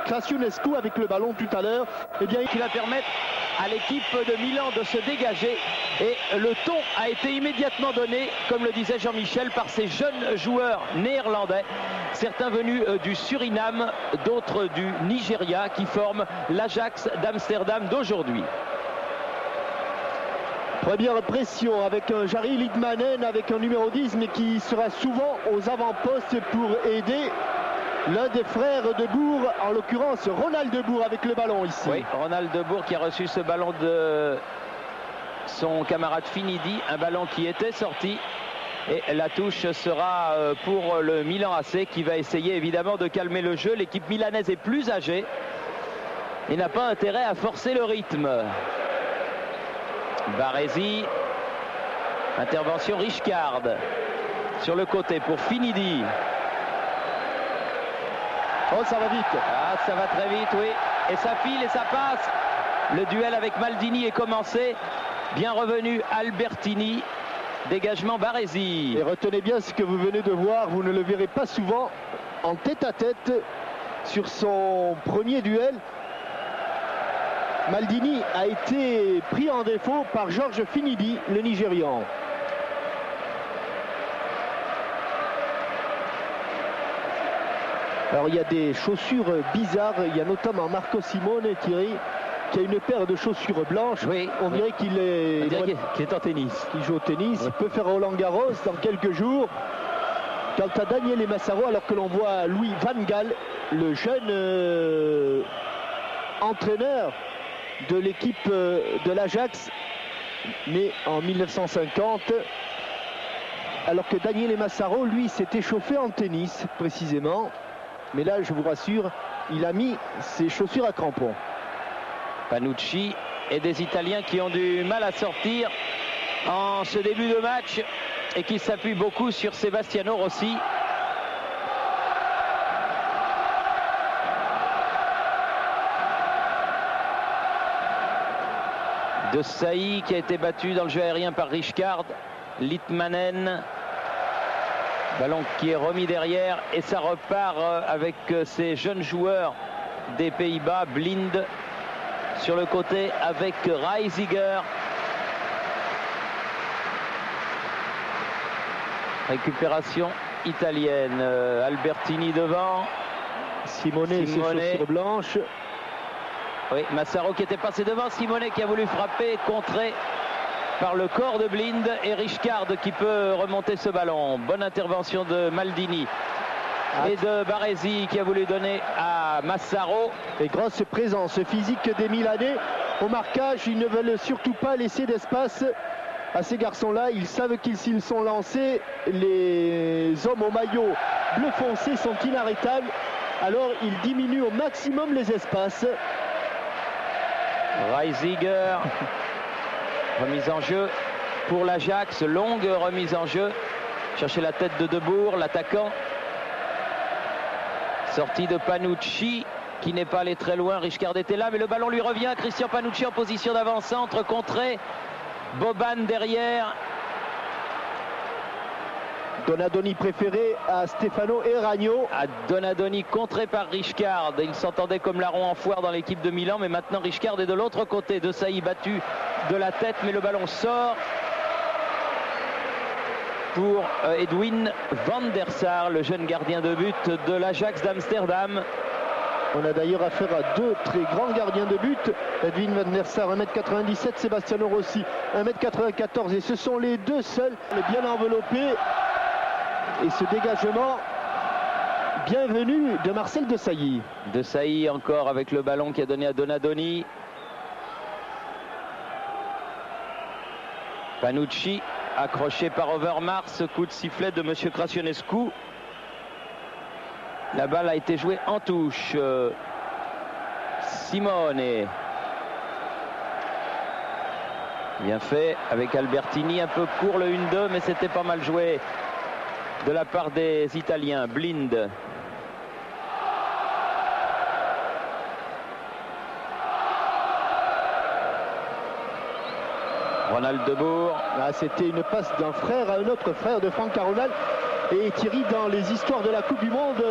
Krasionescu avec le ballon tout à l'heure. Eh bien, qui va permettre à l'équipe de Milan de se dégager. Et le ton a été immédiatement donné, comme le disait Jean-Michel, par ces jeunes joueurs néerlandais. Certains venus du Suriname, d'autres du Nigeria, qui forment l'Ajax d'Amsterdam d'aujourd'hui. Première pression avec un Jari Litmanen, avec un numéro 10, mais qui sera souvent aux avant-postes pour aider l'un des frères de Bourg, en l'occurrence Ronald de Bourg avec le ballon ici. Oui, Ronald de Bourg qui a reçu ce ballon de son camarade Finidi, un ballon qui était sorti. Et la touche sera pour le Milan AC qui va essayer évidemment de calmer le jeu. L'équipe milanaise est plus âgée et n'a pas intérêt à forcer le rythme. Baresi, intervention Richcard sur le côté pour Finidi. Oh, ça va vite. Ah, ça va très vite, oui. Et ça file et ça passe. Le duel avec Maldini est commencé. Bien revenu Albertini. Dégagement Baresi. Et retenez bien ce que vous venez de voir. Vous ne le verrez pas souvent en tête-à-tête sur son premier duel. Maldini a été pris en défaut par Georges Finidi, le Nigérian. Alors il y a des chaussures bizarres. Il y a notamment Marco Simone, Thierry, qui a une paire de chaussures blanches. Oui, on dirait qu'il est, est en tennis. Qu'il joue au tennis. Il peut faire Roland Garros dans quelques jours. Quant à Daniele Massaro, alors que l'on voit Louis Van Gaal, le jeune entraîneur de l'équipe de l'Ajax, né en 1950, alors que Daniele Massaro, lui, s'est échauffé en tennis, précisément. Mais là, je vous rassure, il a mis ses chaussures à crampons. Panucci et des Italiens qui ont du mal à sortir en ce début de match et qui s'appuient beaucoup sur Sebastiano Rossi. De Saï qui a été battu dans le jeu aérien par Richcard. Litmanen. Ballon qui est remis derrière et ça repart avec ces jeunes joueurs des Pays-Bas. Blind sur le côté avec Reisiger. Récupération italienne. Albertini devant. Simone, ses chaussures blanches. Oui, Massaro qui était passé devant. Simone qui a voulu frapper, contré par le corps de Blind et Richcard qui peut remonter ce ballon. Bonne intervention de Maldini et de Baresi qui a voulu donner à Massaro. Et grosse présence physique des Milanais au marquage. Ils ne veulent surtout pas laisser d'espace à ces garçons-là. Ils savent qu'ils s'ils sont lancés, les hommes au maillot bleu foncé sont inarrêtables. Alors ils diminuent au maximum les espaces. Reisiger. Remise en jeu pour l'Ajax, longue remise en jeu. Chercher la tête de Debourg, l'attaquant. Sortie de Panucci qui n'est pas allé très loin. Richcard était là, mais le ballon lui revient. Christian Panucci en position d'avant-centre, contré. Boban derrière. Donadoni préféré à Stefano Eragno. À Donadoni contré par Richcard. Il s'entendait comme larron en foire dans l'équipe de Milan, mais maintenant Richcard est de l'autre côté. De Saï battu de la tête, mais le ballon sort pour Edwin van der Sar, le jeune gardien de but de l'Ajax d'Amsterdam. On a d'ailleurs affaire à deux très grands gardiens de but. Edwin van der Sar, 1m97, Sebastiano Rossi, 1m94. Et ce sont les deux seuls, bien enveloppés. Et ce dégagement bienvenu de Marcel Desailly. Desailly encore avec le ballon qui a donné à Donadoni. Panucci accroché par Overmars, coup de sifflet de M. Krasionescu. La balle a été jouée en touche. Simone. Bien fait avec Albertini, un peu court le 1-2, mais c'était pas mal joué de la part des Italiens. Blind. Ronald de Bourg. C'était une passe d'un frère à un autre frère de Franck Caronal. Et Thierry, dans les histoires de la Coupe du Monde,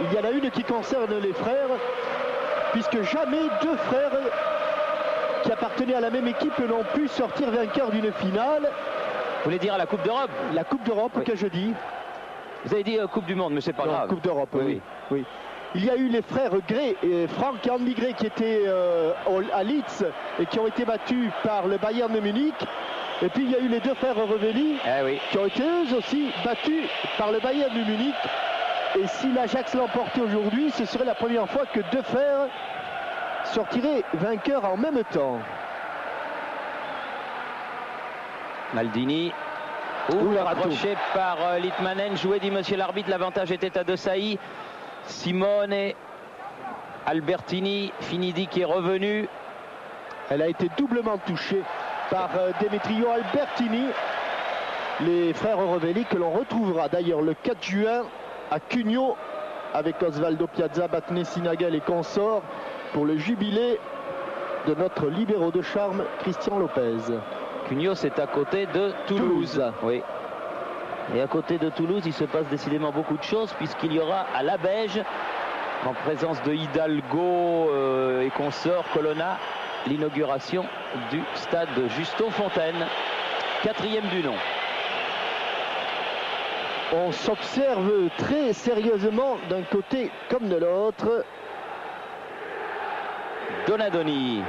il y en a une qui concerne les frères, puisque jamais deux frères qui appartenaient à la même équipe n'ont pu sortir vainqueurs d'une finale. Vous voulez dire à la Coupe d'Europe? La Coupe d'Europe, oui. Que je dis. Vous avez dit Coupe du Monde, mais c'est pas grave. Coupe d'Europe, oui. Il y a eu les frères Gray, Franck et Andy Gray, qui étaient à Leeds et qui ont été battus par le Bayern de Munich. Et puis il y a eu les deux frères Revelli, qui ont été eux aussi battus par le Bayern de Munich. Et si l'Ajax l'emportait aujourd'hui, ce serait la première fois que deux frères sortiraient vainqueurs en même temps. Maldini, accroché par Litmanen, joué, dit monsieur l'arbitre, l'avantage était à De Sailly. Simone, Albertini, Finidi qui est revenu. Elle a été doublement touchée par Demetrio Albertini. Les frères Revelli que l'on retrouvera d'ailleurs le 4 juin à Cugno avec Osvaldo Piazza, Batné Sinagal et consorts pour le jubilé de notre libéro de charme Christian Lopez. Cugno, c'est à côté de Toulouse. Oui. Et à côté de Toulouse, il se passe décidément beaucoup de choses puisqu'il y aura à la Beige, en présence de Hidalgo et consorts, Colonna, l'inauguration du stade Justo Fontaine, 4e du nom. On s'observe très sérieusement d'un côté comme de l'autre. Donadoni.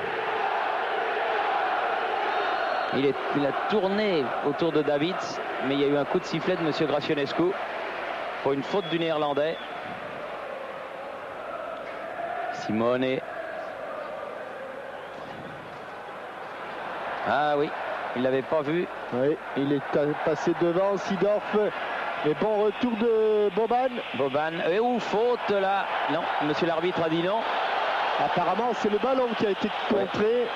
Il a tourné autour de Davids, mais il y a eu un coup de sifflet de M. Gracionescu pour une faute du Néerlandais. Simone. Ah oui, il l'avait pas vu. Oui, il est passé devant Seedorf. Mais bon retour de Boban. Boban, et où faute là? Non, monsieur l'arbitre a dit non. Apparemment, c'est le ballon qui a été contré.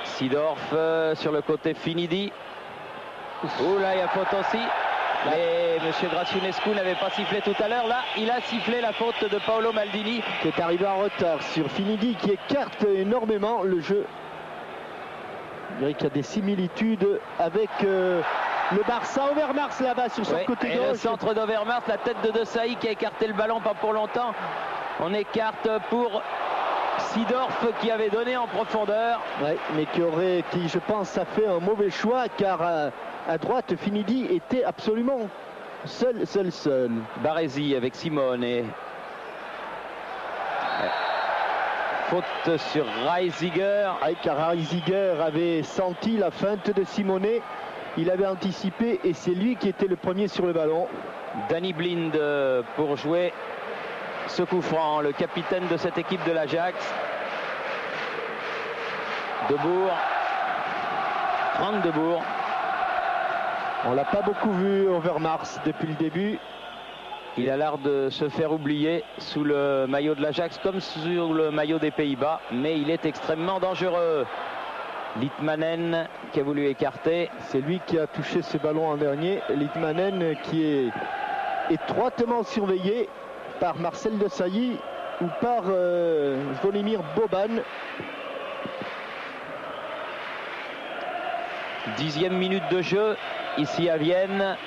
Seedorf sur le côté Finidi. Oh là, il y a faute aussi. Mais monsieur Gracionescu n'avait pas sifflé tout à l'heure. Là, il a sifflé la faute de Paolo Maldini. Qui est arrivé en retard sur Finidi, qui écarte énormément le jeu. Je dirais qu'il y a des similitudes avec le Barça. Overmars là-bas sur son côté gauche. Et le centre d'Overmars, la tête de Sailly qui a écarté le ballon, pas pour longtemps. On écarte pour Seedorf qui avait donné en profondeur. Oui, mais qui je pense a fait un mauvais choix car à droite Finidi était absolument seul. Baresi avec Simone. Faute sur Reisiger. Car Reisiger avait senti la feinte de Simone. Il avait anticipé et c'est lui qui était le premier sur le ballon. Danny Blind pour jouer ce coup franc, le capitaine de cette équipe de l'Ajax. Debourg. Franck Debourg. On l'a pas beaucoup vu Overmars depuis le début. Il a l'air de se faire oublier sous le maillot de l'Ajax comme sur le maillot des Pays-Bas, mais il est extrêmement dangereux. Litmanen qui a voulu écarter. C'est lui qui a touché ce ballon en dernier. Litmanen qui est étroitement surveillé par Marcel De Sailly ou par Zvonimir Boban. 10e minute de jeu ici à Vienne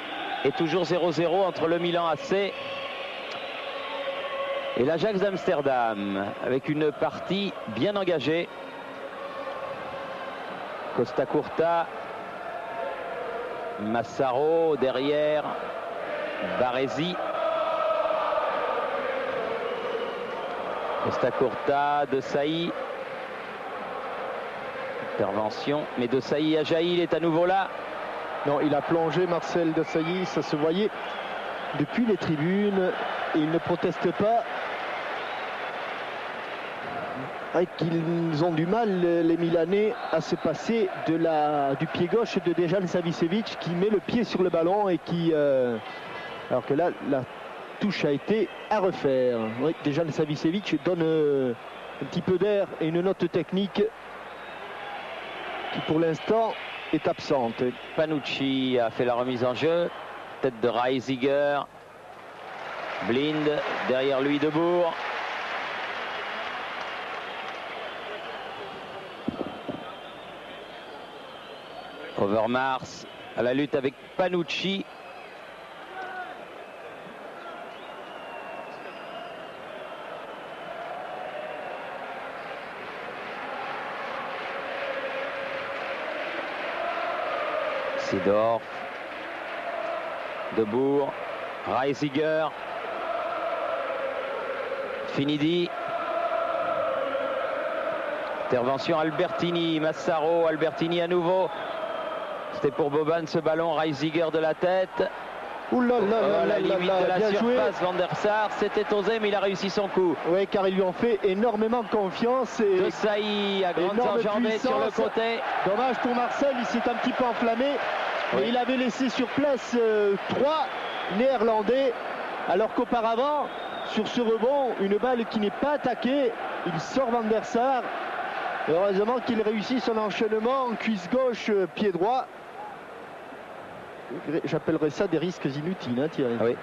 et toujours 0-0 entre le Milan AC et l'Ajax d'Amsterdam avec une partie bien engagée. Costa Curta, Massaro derrière, Baresi. Costa Curta, De Sailly. Intervention, mais De Sailly a jailli, il est à nouveau là. Non, il a plongé Marcel De Sailly, ça se voyait depuis les tribunes. Et il ne proteste pas. Qu'ils ont du mal, les Milanais, à se passer du pied gauche de Dejan Savicevic qui met le pied sur le ballon et qui... alors que là, la touche a été à refaire. Oui, Dejan Savicevic donne un petit peu d'air et une note technique qui pour l'instant est absente. Panucci a fait la remise en jeu. Tête de Reisiger. Blind, derrière lui Debourg. Overmars à la lutte avec Panucci. Seedorf, Debourg, Reisiger, Finidi. Intervention Albertini, Massaro, Albertini à nouveau. C'était pour Boban ce ballon, Reisiger de la tête. Ouh là là, la limite de la surface, Van der Sar, c'était osé mais il a réussi son coup. Oui, car ils lui ont fait énormément confiance. Et De Sailly à grandes enjambées sur le côté. Dommage pour Marcel, il s'est un petit peu enflammé. Oui. Mais il avait laissé sur place 3 Néerlandais. Alors qu'auparavant, sur ce rebond, une balle qui n'est pas attaquée, il sort Van der Sar. Heureusement qu'il réussit son enchaînement en cuisse gauche, pied droit. J'appellerais ça des risques inutiles, hein, Thierry. Oui.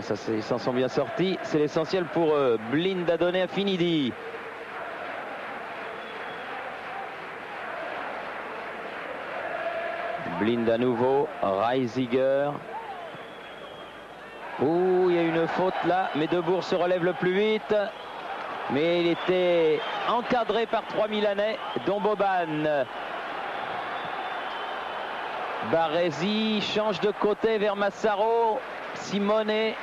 Ça, ils s'en sont bien sortis. C'est l'essentiel pour Blind à donner à Finidi. Blind à nouveau. Reisiger. Ouh, il y a une faute là. Mais Debourg se relève le plus vite. Mais il était encadré par 3 Milanais, dont Boban. Baresi change de côté vers Massaro, Simone et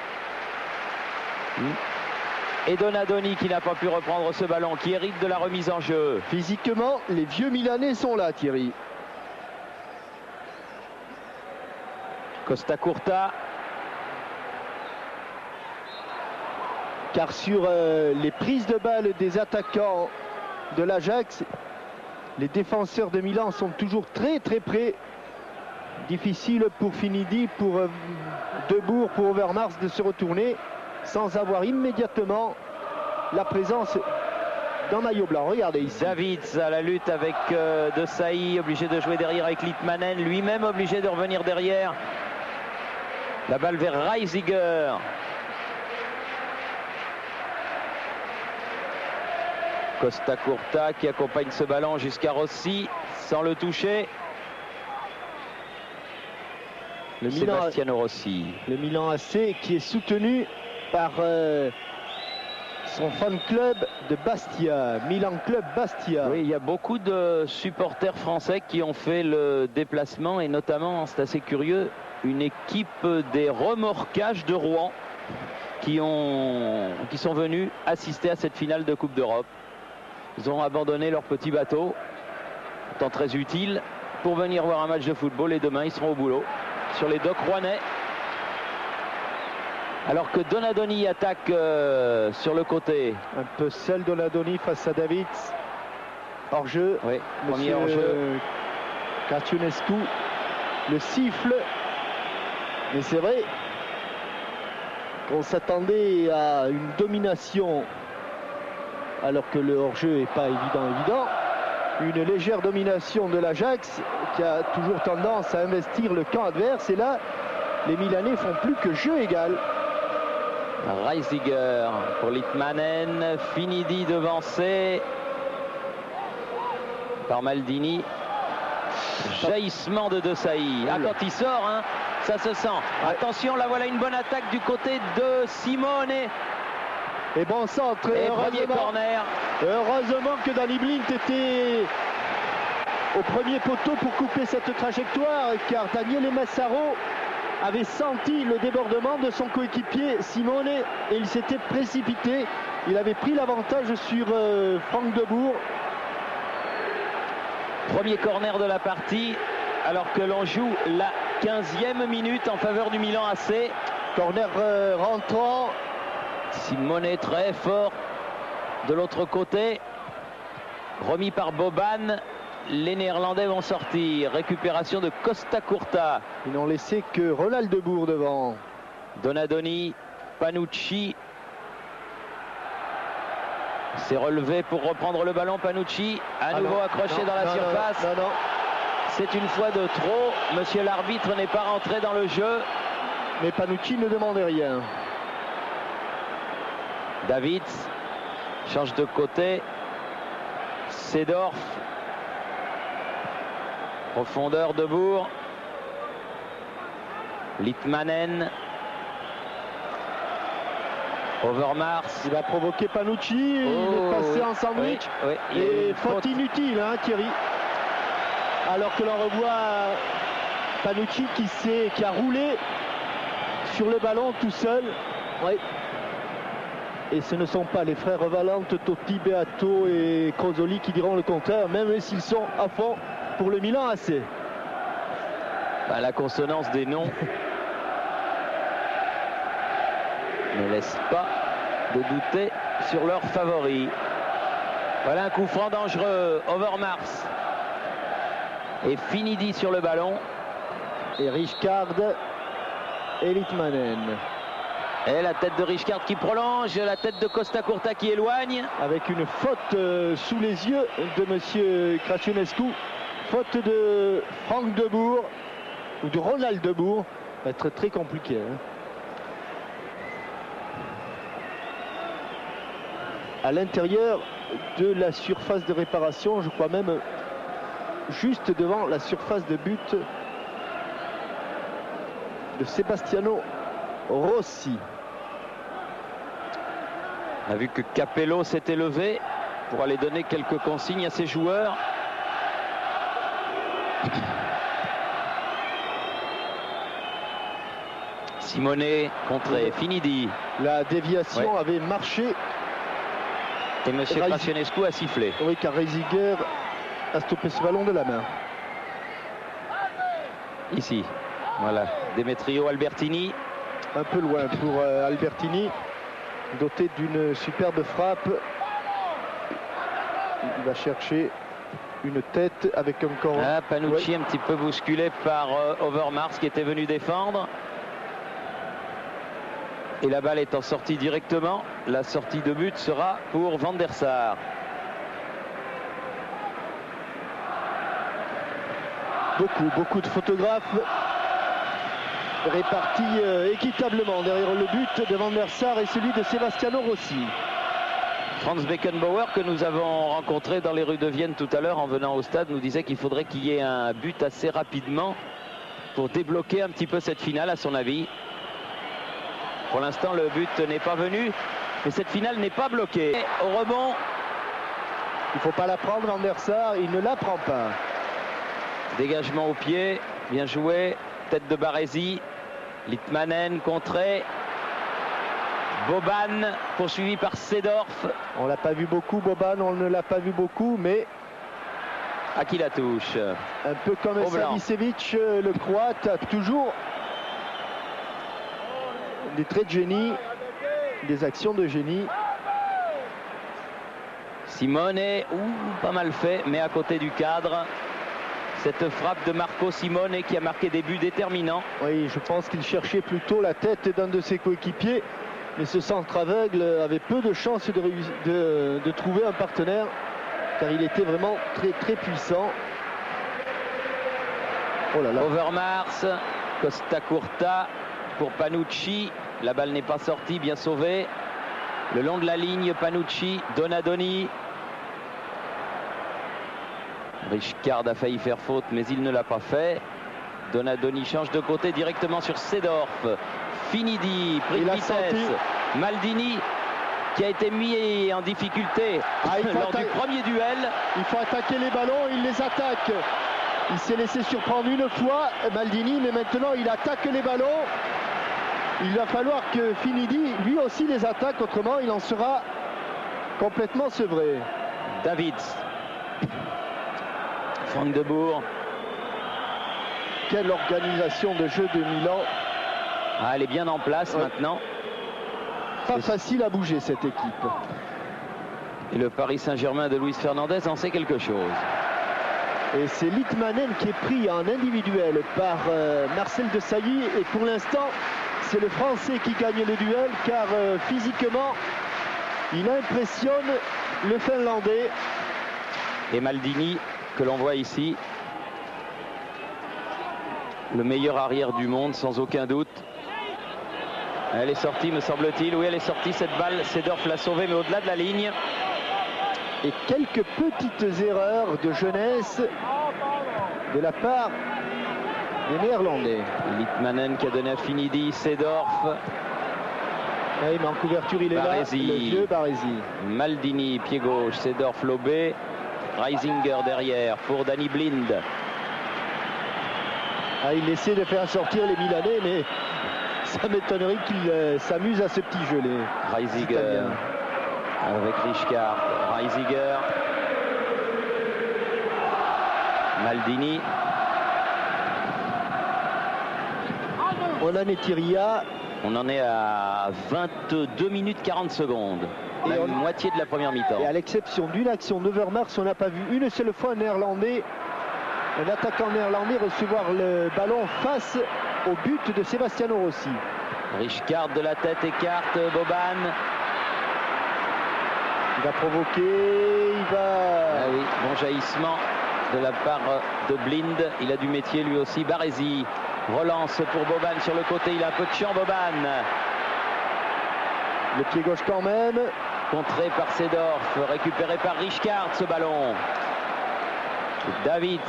Donadoni qui n'a pas pu reprendre ce ballon, qui hérite de la remise en jeu. Physiquement, les vieux Milanais sont là, Thierry. Costa Curta. Car sur les prises de balles des attaquants de l'Ajax, les défenseurs de Milan sont toujours très très près. Difficile pour Finidi, pour Debourg, pour Overmars de se retourner sans avoir immédiatement la présence d'un maillot blanc. Regardez ici. Davids à la lutte avec De Sailly, obligé de jouer derrière avec Litmanen, lui-même obligé de revenir derrière. La balle vers Reisiger. Costa Curta qui accompagne ce ballon jusqu'à Rossi sans le toucher. Le Sebastiano Rossi. Le Milan AC qui est soutenu par son fan club de Bastia, Milan Club Bastia. Oui, il y a beaucoup de supporters français qui ont fait le déplacement et notamment, c'est assez curieux, une équipe des remorquages de Rouen qui sont venus assister à cette finale de Coupe d'Europe. Ils ont abandonné leur petit bateau, pourtant très utile, pour venir voir un match de football et demain ils seront au boulot sur les docks rouennais. Alors que Donadoni attaque sur le côté. Un peu seul Donadoni face à Davids. Hors-jeu. Oui, premier hors-jeu. Cacionescu le siffle. Mais c'est vrai qu'on s'attendait à une domination alors que le hors-jeu n'est pas évident. Une légère domination de l'Ajax qui a toujours tendance à investir le camp adverse. Et là, les Milanais font plus que jeu égal. Reisiger pour Litmanen. Finidi devancé par Maldini. Jaillissement de De Sailly. Ah, quand il sort, hein, ça se sent. Ouais. Attention, là voilà une bonne attaque du côté de Simone. Et bon centre. Et premier corner. Heureusement que Danny Blind était au premier poteau pour couper cette trajectoire, car Daniele Massaro avait senti le débordement de son coéquipier Simone et il s'était précipité. Il avait pris l'avantage sur Franck Debourg. Premier corner de la partie, alors que l'on joue la 15e minute en faveur du Milan AC. Corner rentrant. Simone très fort de l'autre côté. Remis par Boban. Les Néerlandais vont sortir. Récupération de Costa Curta. Ils n'ont laissé que Ronald Debourg devant. Donadoni, Panucci. C'est relevé pour reprendre le ballon. Panucci à nouveau accroché dans la surface. Non. C'est une fois de trop. Monsieur l'arbitre n'est pas rentré dans le jeu. Mais Panucci ne demandait rien. Davids change de côté. Seedorf. Profondeur Debourg. Litmanen. Overmars. Il va provoquer Panucci. Il est passé en sandwich. Oui, et faute inutile, hein, Thierry. Alors que l'on revoit Panucci qui a roulé sur le ballon tout seul. Oui. Et ce ne sont pas les frères Valente, Totti, Beato et Crosoli qui diront le contraire, même s'ils sont à fond pour le Milan AC. La consonance des noms ne laisse pas de douter sur leurs favoris. Voilà un coup franc dangereux. Overmars et Finidi sur le ballon. Et Rijkaard et Litmanen. Et la tête de Rijkaard qui prolonge, la tête de Costa Curta qui éloigne. Avec une faute sous les yeux de monsieur Crăciunescu. Faute de Franck Debourg ou de Ronald Debourg. Ça va être très compliqué. À l'intérieur de la surface de réparation, je crois même juste devant la surface de but de Sebastiano Rossi. On a vu que Capello s'était levé pour aller donner quelques consignes à ses joueurs. Simone contré, Finidi. La déviation avait marché. Et M. Crăciunescu a sifflé. Oui, car Reisiger a stoppé ce ballon de la main. Ici, voilà, Demetrio Albertini. Un peu loin pour Albertini, doté d'une superbe frappe. Il va chercher une tête avec un corps. Panucci un petit peu bousculé par Overmars qui était venu défendre. Et la balle étant sortie directement, la sortie de but sera pour Van der Sar. Beaucoup de photographes répartis équitablement derrière le but de Van der Sar et celui de Sebastiano Rossi. Franz Beckenbauer, que nous avons rencontré dans les rues de Vienne tout à l'heure en venant au stade, nous disait qu'il faudrait qu'il y ait un but assez rapidement pour débloquer un petit peu cette finale, à son avis. Pour l'instant, le but n'est pas venu, mais cette finale n'est pas bloquée. Et au rebond, il ne faut pas la prendre, Van der Sar, il ne la prend pas. Dégagement au pied, bien joué, tête de Baresi, Litmanen contré, Boban poursuivi par Seedorf. On l'a pas vu beaucoup, Boban, on ne l'a pas vu beaucoup, mais à qui la touche? Un peu comme Savicevic, le Croate a toujours des traits de génie, des actions de génie. Simone, pas mal fait, mais à côté du cadre. Cette frappe de Marco Simone qui a marqué des buts déterminants. Oui, je pense qu'il cherchait plutôt la tête d'un de ses coéquipiers. Mais ce centre aveugle avait peu de chances de trouver un partenaire, car il était vraiment très puissant. Oh là là. Overmars, Costa Curta pour Panucci. La balle n'est pas sortie, bien sauvée. Le long de la ligne, Panucci, Donadoni. Rijkaard a failli faire faute, mais il ne l'a pas fait. Donadoni change de côté directement sur Seedorf. Finidi, pris de vitesse. Maldini qui a été mis en difficulté lors du premier duel. Il faut attaquer les ballons, il les attaque. Il s'est laissé surprendre une fois, Maldini, mais maintenant il attaque les ballons. Il va falloir que Finidi, lui aussi, les attaque, autrement il en sera complètement sevré. Davids. Franck Debourg. Quelle organisation de jeu de Milan. Elle est bien en place maintenant. Pas facile à bouger cette équipe. Et le Paris Saint-Germain de Luis Fernandez en sait quelque chose. Et c'est Litmanen qui est pris en individuel par Marcel Desailly. Et pour l'instant, c'est le Français qui gagne le duel, car physiquement, il impressionne le Finlandais. Et Maldini, que l'on voit ici, le meilleur arrière du monde, sans aucun doute. Elle est sortie, me semble-t-il. Oui, elle est sortie, cette balle. Seedorf l'a sauvée, mais au-delà de la ligne. Et quelques petites erreurs de jeunesse de la part des Néerlandais. Litmanen qui a donné à Finidi, Seedorf. Oui, mais en couverture, il est Baresi. là, le vieux Baresi. Maldini, pied gauche, Seedorf lobé. Reisinger derrière pour Danny Blind. Ah, il essaie de faire sortir les Milanais, mais ça m'étonnerait qu'il s'amuse à ce petit jeu. Reisiger avec Rijkaard. Reisiger. Maldini. On en est Thierry. On en est à 22 minutes 40 secondes. La moitié de la première mi-temps. Et à l'exception d'une action d'Overmars, on n'a pas vu une seule fois un attaquant néerlandais recevoir le ballon face au but de Sebastiano Rossi. Rijkaard de la tête écarte Boban. Il va provoquer, il va... Ah oui, bon jaillissement de la part de Blind. Il a du métier lui aussi. Baresi relance pour Boban sur le côté. Il a un peu de champ, Boban. Le pied gauche quand même. Contré par Seedorf, récupéré par Rijkaard ce ballon. Davids,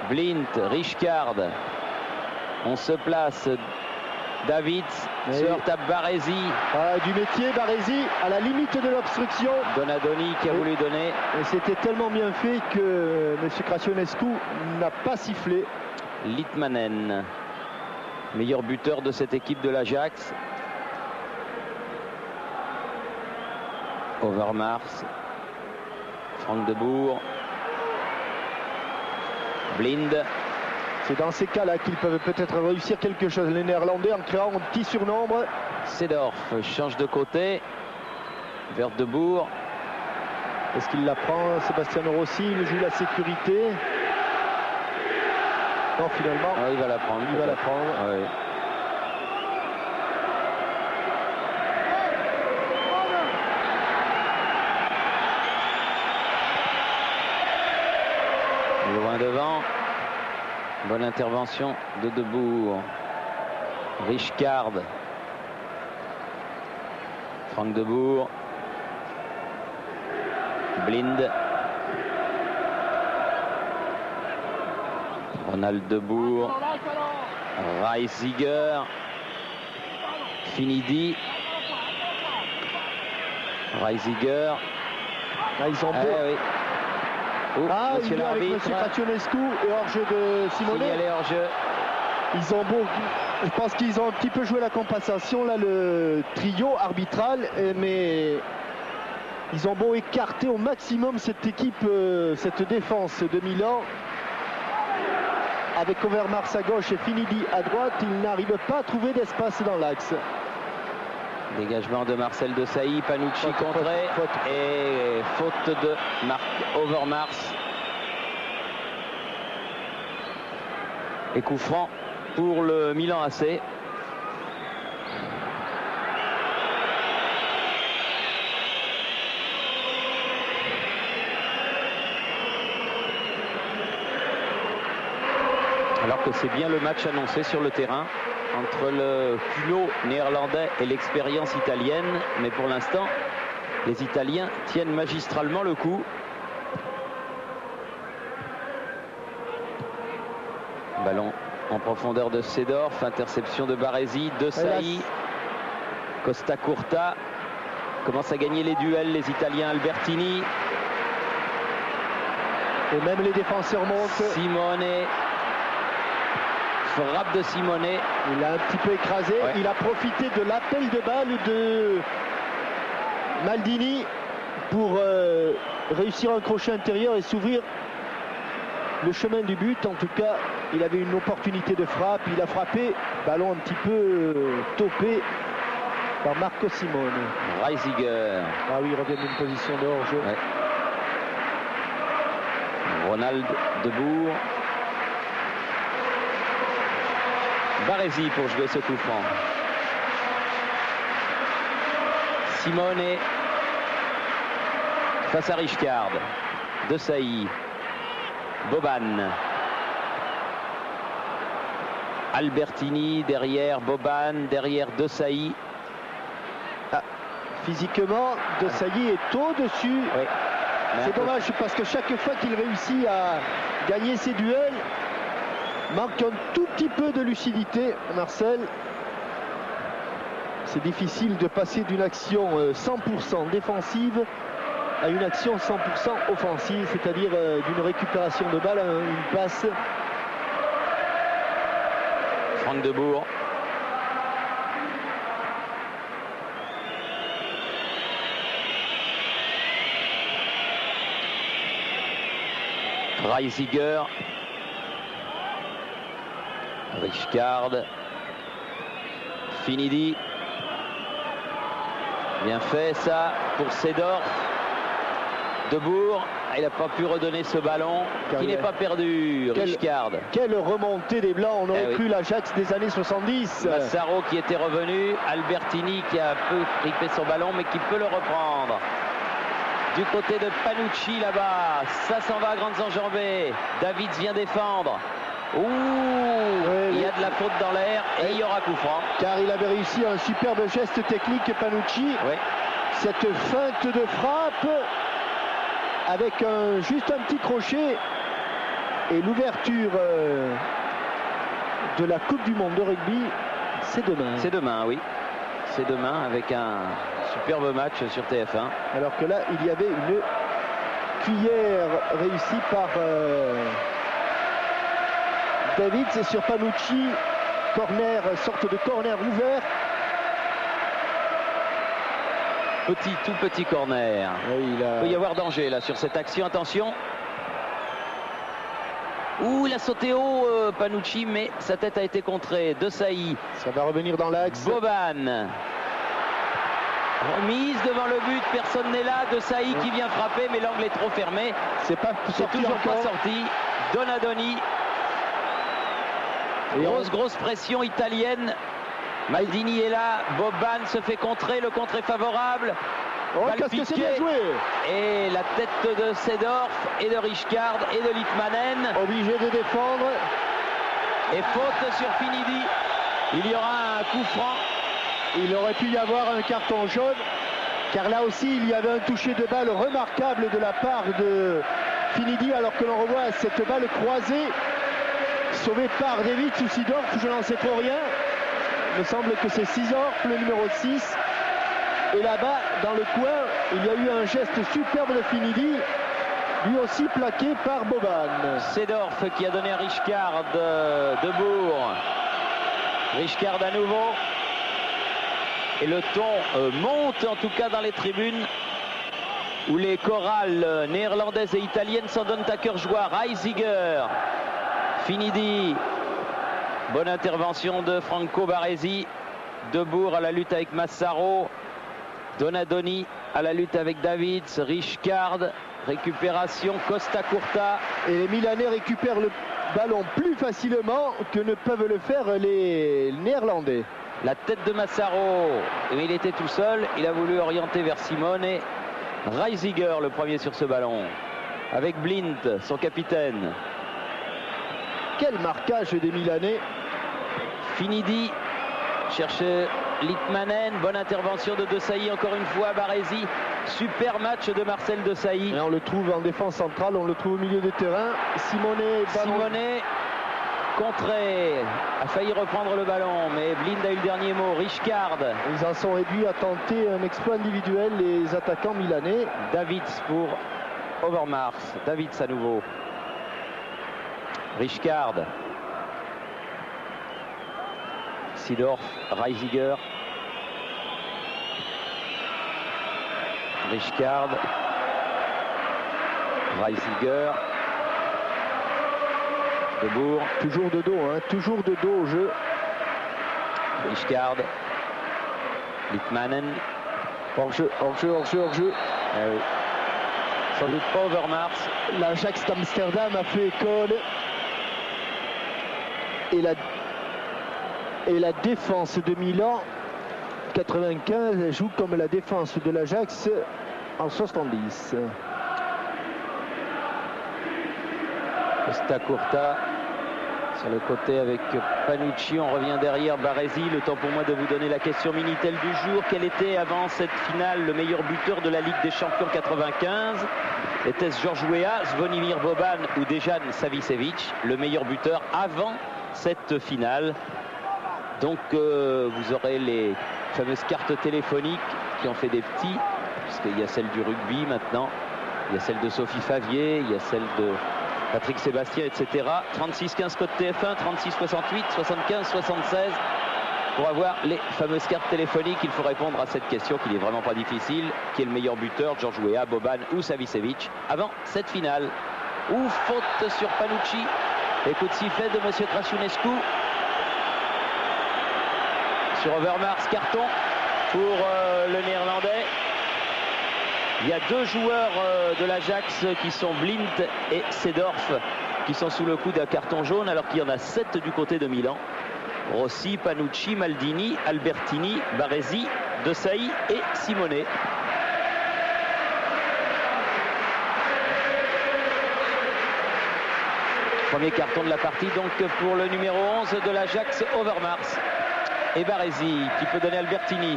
Blind, Rijkaard. On se place. Davids se heurte à Baresi. Ah, du métier, Baresi à la limite de l'obstruction. Donadoni qui a voulu donner. Et c'était tellement bien fait que M. Krasionescu n'a pas sifflé. Litmanen, meilleur buteur de cette équipe de l'Ajax. Overmars, Frank de Boer, Blind. C'est dans ces cas-là qu'ils peuvent peut-être réussir quelque chose, les Néerlandais, en créant un petit surnombre. Seedorf change de côté vers de Boer. Est-ce qu'il la prend, Sebastiano Rossi? Il joue la sécurité. Non, finalement. Ah, il va la prendre. Il va la prendre. Oui. Loin devant. Bonne intervention de Boer. Rijkaard. Frank de Boer. Blind. Ronald de Boer. Reisiger. Finidi. Reisiger. Ah, ils ont beau. Oui. Monsieur il avec M. Krasionescu et hors-jeu de Simonet. Signalé hors-jeu. Ils ont beau. Je pense qu'ils ont un petit peu joué la compensation, là, le trio arbitral, mais ils ont beau écarter au maximum cette équipe, cette défense de Milan. Avec Overmars à gauche et Finidi à droite, ils n'arrivent pas à trouver d'espace dans l'axe. Dégagement de Marcel Desailly, Panucci contré et faute de Marc Overmars. Et coup franc pour le Milan AC. Alors que c'est bien le match annoncé sur le terrain entre le culot néerlandais et l'expérience italienne, mais pour l'instant les Italiens tiennent magistralement le coup. Ballon en profondeur de Seedorf, interception de Baresi, Desailly, Costa Curta commence à gagner les duels, les Italiens. Albertini et même les défenseurs montent. Simone, frappe de Simone. Il a un petit peu écrasé. Ouais. Il a profité de l'appel de balle de Maldini pour réussir un crochet intérieur et s'ouvrir le chemin du but. En tout cas, il avait une opportunité de frappe. Il a frappé. Ballon un petit peu topé par Marco Simone. Reisiger. Ah oui, il revient d'une position de hors-jeu. Ouais. Ronald de Boer. Baresi pour jouer ce coup franc. Simone face à Rijkaard. Desailly. Boban. Albertini derrière Boban, derrière Desailly. Ah, physiquement, Desailly est au-dessus. Oui. C'est dommage parce que chaque fois qu'il réussit à gagner ses duels, manque un tout petit peu de lucidité, Marcel. C'est difficile de passer d'une action 100% défensive à une action 100% offensive, c'est-à-dire d'une récupération de balle à une passe. Franck Debourg. Reisiger. Richcard. Finidi. Bien fait ça pour Seedorf. Debourg. Il n'a pas pu redonner ce ballon qui n'est pas perdu. Richcard. Quelle remontée des Blancs. On aurait cru l'Ajax des années 70. Massaro qui était revenu. Albertini qui a un peu grippé son ballon mais qui peut le reprendre. Du côté de Panucci là-bas. Ça s'en va à grandes enjambées. Davids vient défendre. Ouh, il y a de la faute dans l'air et il y aura coup franc. Car il avait réussi un superbe geste technique, Panucci. Cette feinte de frappe avec juste un petit crochet et l'ouverture de la Coupe du Monde de rugby, c'est demain. C'est demain, oui. C'est demain avec un superbe match sur TF1. Alors que là, il y avait une cuillère réussie par Davids sur Panucci. Corner, sorte de corner ouvert. Tout petit corner. Oui, il peut y avoir danger là sur cette action. Attention. Ouh, il a sauté haut Panucci, mais sa tête a été contrée. De Sailly. Ça va revenir dans l'axe. Boban. Remise devant le but, personne n'est là. De Sailly qui vient frapper, mais l'angle est trop fermé. C'est toujours pas sorti. Donadoni. Grosse pression italienne. Maldini est là, Boban se fait contrer, le contre est favorable. Qu'est-ce que c'est bien joué. Et la tête de Seedorf et de Richcard et de Litmanen. Obligé de défendre. Et faute sur Finidi. Il y aura un coup franc. Il aurait pu y avoir un carton jaune. Car là aussi, il y avait un toucher de balle remarquable de la part de Finidi. Alors que l'on revoit cette balle croisée. Sauvée par Davids ou Seedorf, je n'en sais trop rien. Il me semble que c'est Seedorf, le numéro 6. Et là-bas, dans le coin, il y a eu un geste superbe de Finidi, lui aussi plaqué par Boban. Seedorf qui a donné à Richcard Debourg. Richcard à nouveau. Et le ton monte en tout cas dans les tribunes où les chorales néerlandaises et italiennes s'en donnent à cœur joie. Reisiger. Finidi. Bonne intervention de Franco Baresi. Debourg à la lutte avec Massaro. Donadoni à la lutte avec Davids. Richcard. Récupération Costa Curta. Et les Milanais récupèrent le ballon plus facilement que ne peuvent le faire les Néerlandais. La tête de Massaro. Mais il était tout seul. Il a voulu orienter vers Simone. Et Reisiger le premier sur ce ballon. Avec Blind, son capitaine. Quel marquage des Milanais. Finidi cherche Litmanen. Bonne intervention de Sailly encore une fois. Baresi. Super match de Marcel De Sailly. Et on le trouve en défense centrale, on le trouve au milieu de terrain. Simone contré, a failli reprendre le ballon, mais Blind a eu le dernier mot. Richcard. Ils en sont réduits à tenter un exploit individuel, les attaquants milanais. Davids pour Overmars. Davids à nouveau. Richcard. Seedorf, Reisiger. Richcard. Reisiger. Debourg. Toujours de dos, hein, toujours de dos au jeu. Richcard. Litmanen. Hors-jeu, hors-jeu, hors-jeu, hors-jeu. Ah oui. Sans doute pas Overmars. L'Ajax d'Amsterdam a fait école. Et la défense de Milan 95 joue comme la défense de l'Ajax en 70. Costa Curta sur le côté avec Panucci. On revient derrière Baresi. Le temps pour moi de vous donner la question Minitel du jour. Quel était avant cette finale le meilleur buteur de la Ligue des Champions 95? Était-ce Georges Weah, Zvonimir Boban ou Dejan Savicevic? Le meilleur buteur avant cette finale. Donc vous aurez les fameuses cartes téléphoniques qui ont fait des petits, puisqu'il y a celle du rugby maintenant, il y a celle de Sophie Favier, il y a celle de Patrick Sébastien, etc. 36-15 code TF1, 36-68, 75-76. Pour avoir les fameuses cartes téléphoniques, il faut répondre à cette question qui n'est vraiment pas difficile. Qui est le meilleur buteur, Georges Weah, Boban ou Savicevic avant cette finale? Ou faute sur Panucci. Et coup de sifflet de Monsieur Krasiunescu. Sur Overmars, carton pour le Néerlandais. Il y a deux joueurs de l'Ajax qui sont Blind et Seedorf qui sont sous le coup d'un carton jaune alors qu'il y en a 7 du côté de Milan. Rossi, Panucci, Maldini, Albertini, Baresi, De Sailly et Simone. Premier carton de la partie donc pour le numéro 11 de l'Ajax, Overmars. Et Baresi qui peut donner Albertini.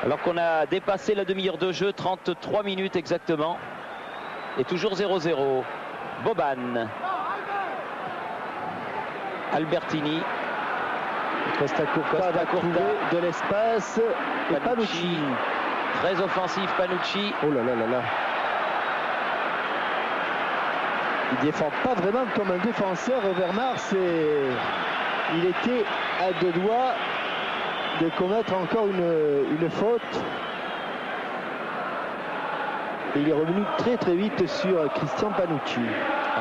Alors qu'on a dépassé la demi-heure de jeu, 33 minutes exactement. Et toujours 0-0. Boban. Albertini. Costa Curta va trouver de l'espace. Et Panucci. Très offensif Panucci. Oh là là là là. Il défend pas vraiment comme un défenseur. Overmars, il était à deux doigts de commettre encore une faute. Et il est revenu très très vite sur Christian Panucci.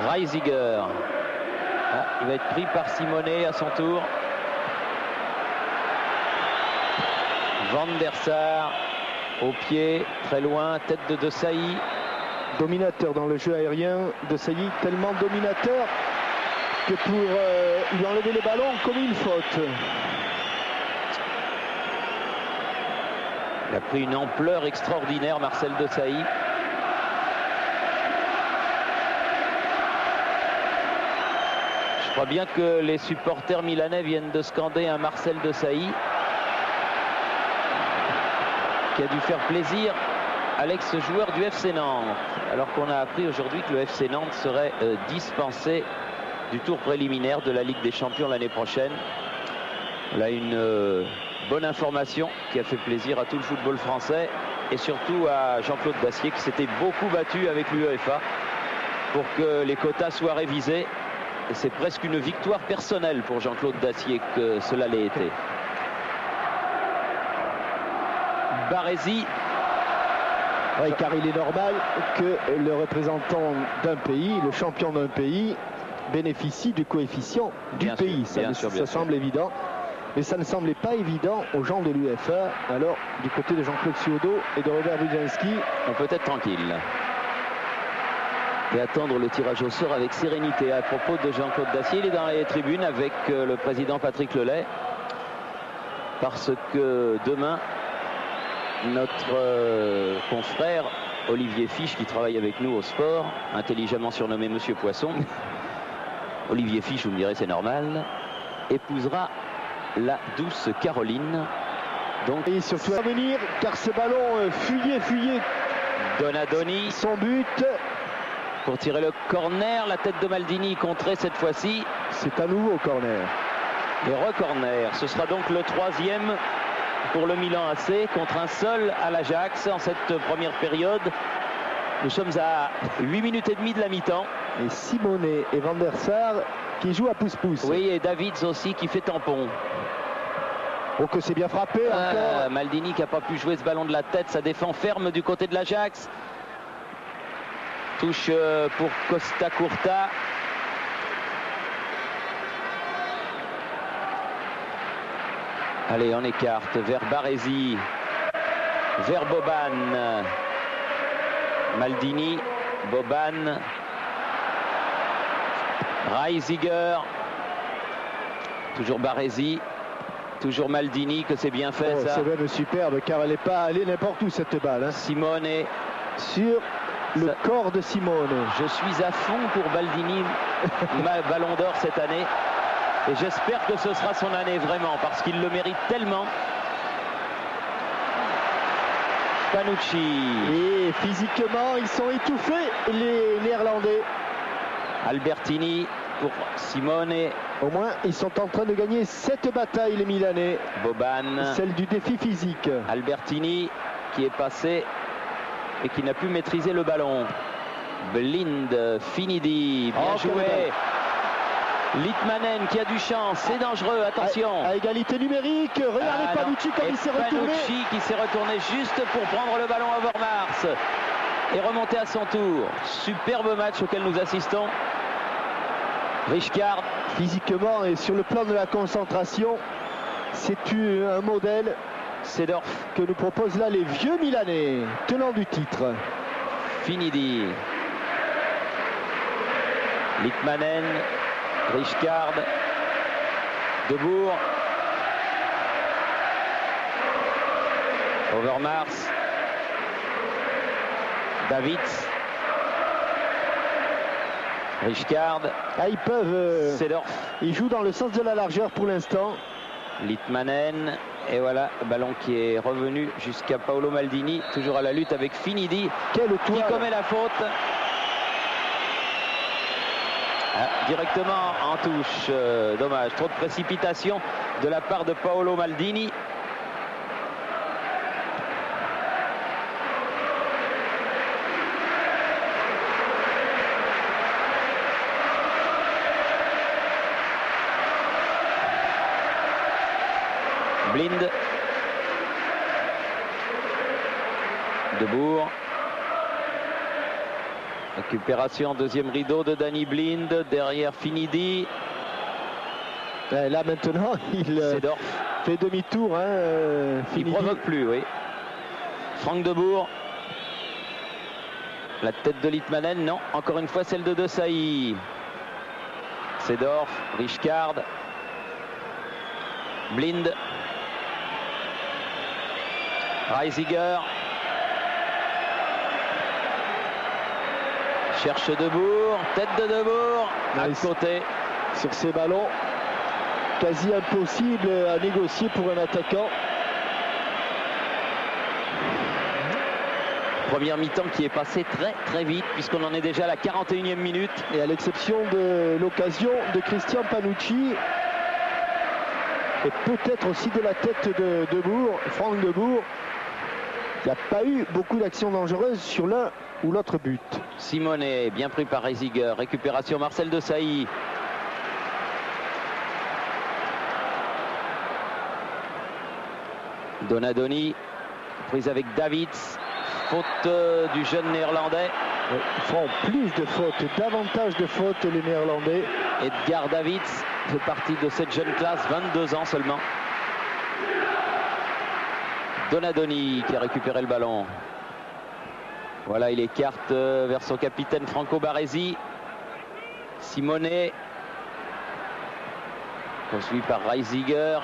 Reisiger. Ah, il va être pris par Simone à son tour. Van der Sar au pied, très loin, tête de De Sailly. Dominateur dans le jeu aérien, De Sailly tellement dominateur que pour lui enlever les ballons comme une faute. Il a pris une ampleur extraordinaire, Marcel De Sailly. Je crois bien que les supporters milanais viennent de scander un Marcel De Sailly qui a dû faire plaisir à l'ex-joueur du FC Nantes. Alors qu'on a appris aujourd'hui que le FC Nantes serait dispensé du tour préliminaire de la Ligue des Champions l'année prochaine. Là, une bonne information qui a fait plaisir à tout le football français et surtout à Jean-Claude Dacier qui s'était beaucoup battu avec l'UEFA pour que les quotas soient révisés. Et c'est presque une victoire personnelle pour Jean-Claude Dacier que cela l'ait été. Baresi. Oui, car il est normal que le représentant d'un pays, le champion d'un pays, bénéficie du coefficient du pays. Ça semble évident. Mais ça ne semblait pas évident aux gens de l'UEFA. Alors, du côté de Jean-Claude Suodo et de Robert Budzinski, on peut être tranquille et attendre le tirage au sort avec sérénité. À propos de Jean-Claude Dacier, il est dans les tribunes avec le président Patrick Lelay parce que demain, notre confrère Olivier Fiche, qui travaille avec nous au sport, intelligemment surnommé Monsieur Poisson, Olivier Fiche, vous me direz c'est normal, épousera la douce Caroline. Donc, et surtout à venir, car ce ballon fuyait. Donadoni. Son but. Pour tirer le corner, la tête de Maldini contrée cette fois-ci. C'est à nouveau corner. Et re-corner. Ce sera donc le troisième pour le Milan AC contre un seul à l'Ajax en cette première période. Nous sommes à 8 minutes et demie de la mi-temps. Et Simone et Van der Sar qui jouent à pouce-pouce. Oui, et Davids aussi qui fait tampon. Oh, que c'est bien frappé encore. Maldini qui n'a pas pu jouer ce ballon de la tête. Ça défend ferme du côté de l'Ajax. Touche pour Costa Curta. Allez, on écarte vers Baresi, vers Boban. Maldini, Boban, Reisiger, toujours Baresi, toujours Maldini, que c'est bien fait ça. C'est même superbe car elle n'est pas allée n'importe où cette balle. Hein. Simone sur le corps de Simone. Je suis à fond pour Maldini, ballon d'or cette année. Et j'espère que ce sera son année vraiment, parce qu'il le mérite tellement. Panucci. Et physiquement, ils sont étouffés, les Néerlandais. Albertini pour Simone. Au moins, ils sont en train de gagner cette bataille, les Milanais. Boban. Celle du défi physique. Albertini qui est passé et qui n'a pu maîtriser le ballon. Blind, Finidi, bien joué. Litmanen qui a du champ, c'est dangereux, attention. À égalité numérique, regardez Panucci comme il s'est retourné. Panucci qui s'est retourné juste pour prendre le ballon à Overmars et remonter à son tour. Superbe match auquel nous assistons. Richcard. Physiquement et sur le plan de la concentration, c'est un modèle Seedorf que nous proposent là les vieux Milanais, tenants du titre. Finidi. Litmanen. Richcard. Debourg. Overmars. Davids. Richcard. Ils peuvent. Seedorf. Ils jouent dans le sens de la largeur pour l'instant. Litmanen. Et voilà, ballon qui est revenu jusqu'à Paolo Maldini. Toujours à la lutte avec Finidi. Qui commet la faute. Directement en touche. Dommage. Trop de précipitation de la part de Paolo Maldini. Blind. Debourg. Récupération, deuxième rideau de Danny Blind. Derrière Finidi. Là maintenant, il fait demi-tour. Il ne provoque plus, oui. Franck Debourg. La tête de Litmanen, non. Encore une fois, celle de Desailly. Seedorf, Richcard. Blind. Reisiger. Cherche Debourg, tête de Debourg, à côté. Sur ces ballons, quasi impossible à négocier pour un attaquant. Première mi-temps qui est passée très très vite puisqu'on en est déjà à la 41e minute. Et à l'exception de l'occasion de Christian Panucci et peut-être aussi de la tête de Debourg, Franck Debourg, il n'y a pas eu beaucoup d'actions dangereuses sur l'un ou l'autre but. Simonet, bien pris par Reisiger. Récupération Marcel Desailly. Donadoni, prise avec Davids. Faute du jeune néerlandais. Ils font plus de fautes, davantage de fautes les néerlandais. Edgar Davids fait partie de cette jeune classe, 22 ans seulement. Donadoni qui a récupéré le ballon. Voilà, il écarte vers son capitaine Franco Baresi. Simonet. Poursuivi par Reisiger.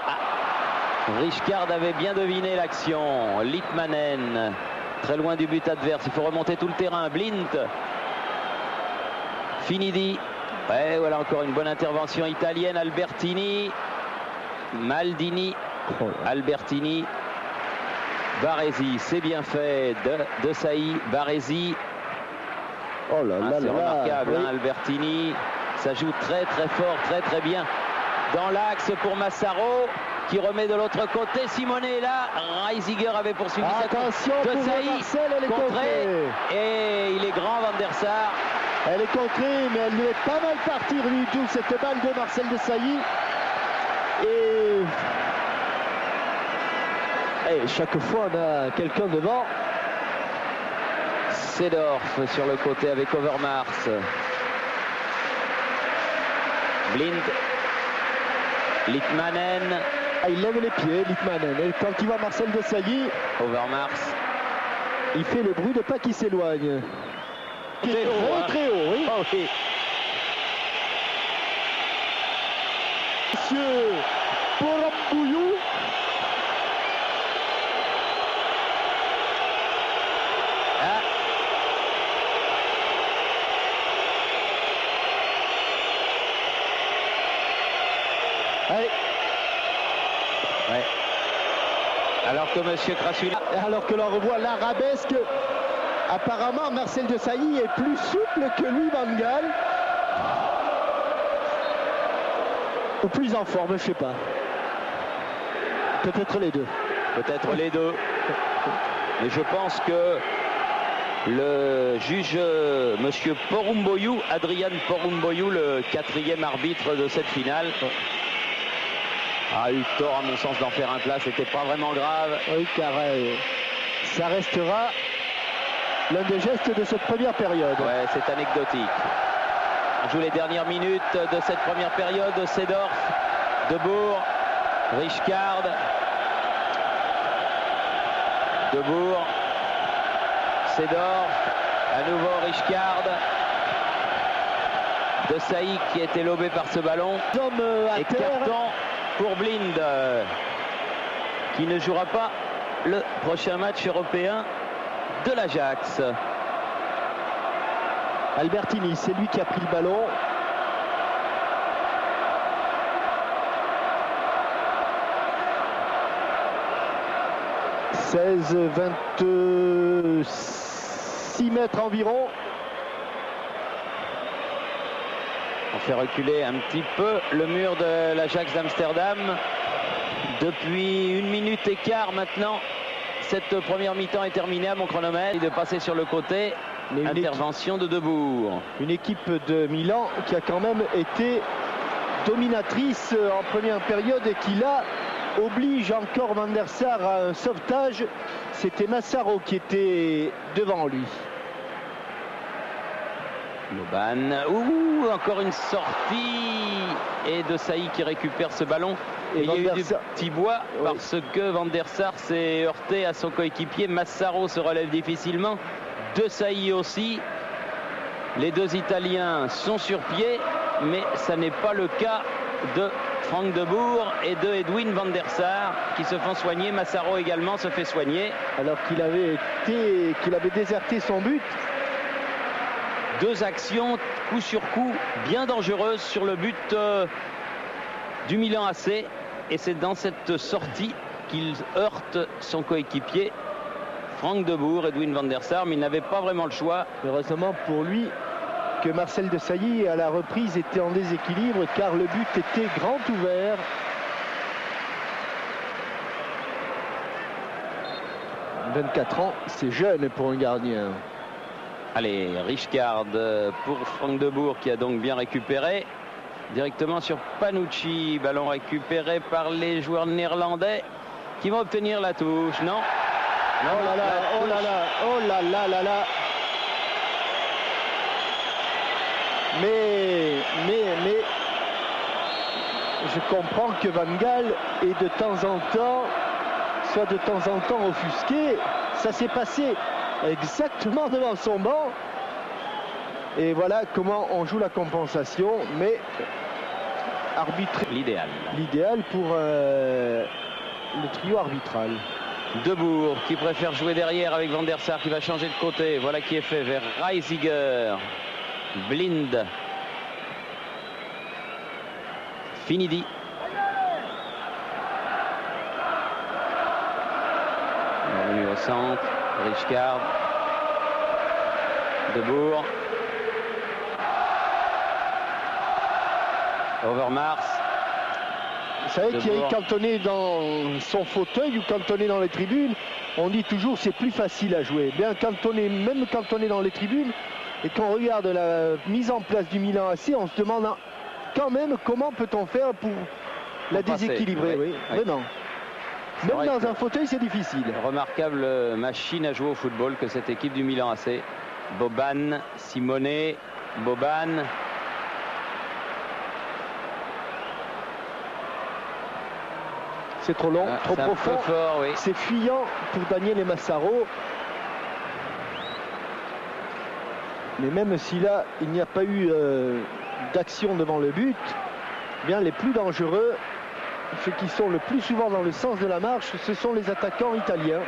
Richcard avait bien deviné l'action. Litmanen. Très loin du but adverse. Il faut remonter tout le terrain. Blind. Finidi. Ouais, voilà encore une bonne intervention italienne. Albertini. Maldini. Albertini. Baresi, c'est bien fait de Saï, Baresi. Oh là là, c'est remarquable, oui. Albertini. Ça joue très très fort, très très bien. Dans l'axe pour Massaro, qui remet de l'autre côté. Simonet est là. Reisiger avait poursuivi cette attention de pour Saï. Marcel, elle est contrée. Et il est grand, Van der Sar. Elle est contrée, mais elle devait pas mal partir du tout, cette balle de Marcel Desailly. Et chaque fois on a quelqu'un devant. Seedorf sur le côté avec Overmars. Blind. Litmanen. Il lève les pieds, Litmanen. Et quand il voit Marcel Desailly, Overmars. Il fait le bruit de pas qui s'éloigne. Très haut, très haut, oui. Oh, oui. Monsieur Porambouillou. Allez. Ouais. Alors que monsieur Krasula. Alors que l'on revoit l'arabesque. Apparemment, Marcel Desailly est plus souple que lui, Van Gaal. Ou plus en forme, je sais pas. Peut-être les deux. Peut-être les deux. Mais je pense que le juge monsieur Porumboiu, Adrian Porumboiu, le 4e arbitre de cette finale, a eu tort à mon sens d'en faire un plat. C'était pas vraiment grave. Oui, car ça restera l'un des gestes de cette première période. Ouais, c'est anecdotique. On joue les dernières minutes de cette première période. Seedorf, Debourg, Richcard, Debourg, Seedorf, à nouveau Richcard, De Sailly qui a été lobé par ce ballon. Et carton pour Blind, qui ne jouera pas le prochain match européen de l'Ajax. Albertini, c'est lui qui a pris le ballon. « 26 mètres environ. » On fait reculer un petit peu le mur de l'Ajax d'Amsterdam. Depuis 1 minute et quart maintenant, cette première mi-temps est terminée à mon chronomètre. De passer sur le côté, mais intervention de Debourg. Une équipe de Milan qui a quand même été dominatrice en première période et qui là oblige encore Van der Sar à un sauvetage. C'était Massaro qui était devant lui. Boban, encore une sortie et De Sailly qui récupère ce ballon. Et il y a eu du petit bois parce que Van der Sar s'est heurté à son coéquipier. Massaro se relève difficilement. De Sailly aussi. Les deux Italiens sont sur pied, mais ça n'est pas le cas de Frank Debourg et de Edwin Van der Sar qui se font soigner. Massaro également se fait soigner. Alors qu'il avait déserté son but. Deux actions coup sur coup bien dangereuses sur le but du Milan AC. Et c'est dans cette sortie qu'il heurte son coéquipier Frank Debourg, Edwin Van der Sar, mais il n'avait pas vraiment le choix. Heureusement pour lui que Marcel De Sailly à la reprise était en déséquilibre car le but était grand ouvert. « 24 ans, c'est jeune pour un gardien. » Allez, Richcard pour Frank Debourg qui a donc bien récupéré. Directement sur Panucci, ballon récupéré par les joueurs néerlandais qui vont obtenir la touche. Non, oh là là, oh là là, oh là là là là. Mais je comprends que Van Gaal est de temps en temps, soit de temps en temps offusqué. Ça s'est passé exactement devant son banc. Et voilà comment on joue la compensation, mais arbitrer l'idéal pour le trio arbitral. Debourg qui préfère jouer derrière avec Van der Sar qui va changer de côté. Voilà qui est fait vers Reisiger. Blind. Finidi. Revenu au centre. Richcard. Debourg. Overmars. Vous savez qu'il est cantonné dans son fauteuil ou cantonné dans les tribunes. On dit toujours c'est plus facile à jouer. Bien cantonné, même cantonné dans les tribunes. Et quand on regarde la mise en place du Milan AC, on se demande quand même comment peut-on faire pour la déséquilibrer. Oui, vraiment. Même dans un fauteuil, c'est difficile. Remarquable machine à jouer au football que cette équipe du Milan AC. Boban, Simone, Boban. C'est trop long, trop profond. Oui. C'est fuyant pour Daniele Massaro. Mais même si là, il n'y a pas eu d'action devant le but, eh bien les plus dangereux, ceux qui sont le plus souvent dans le sens de la marche, ce sont les attaquants italiens.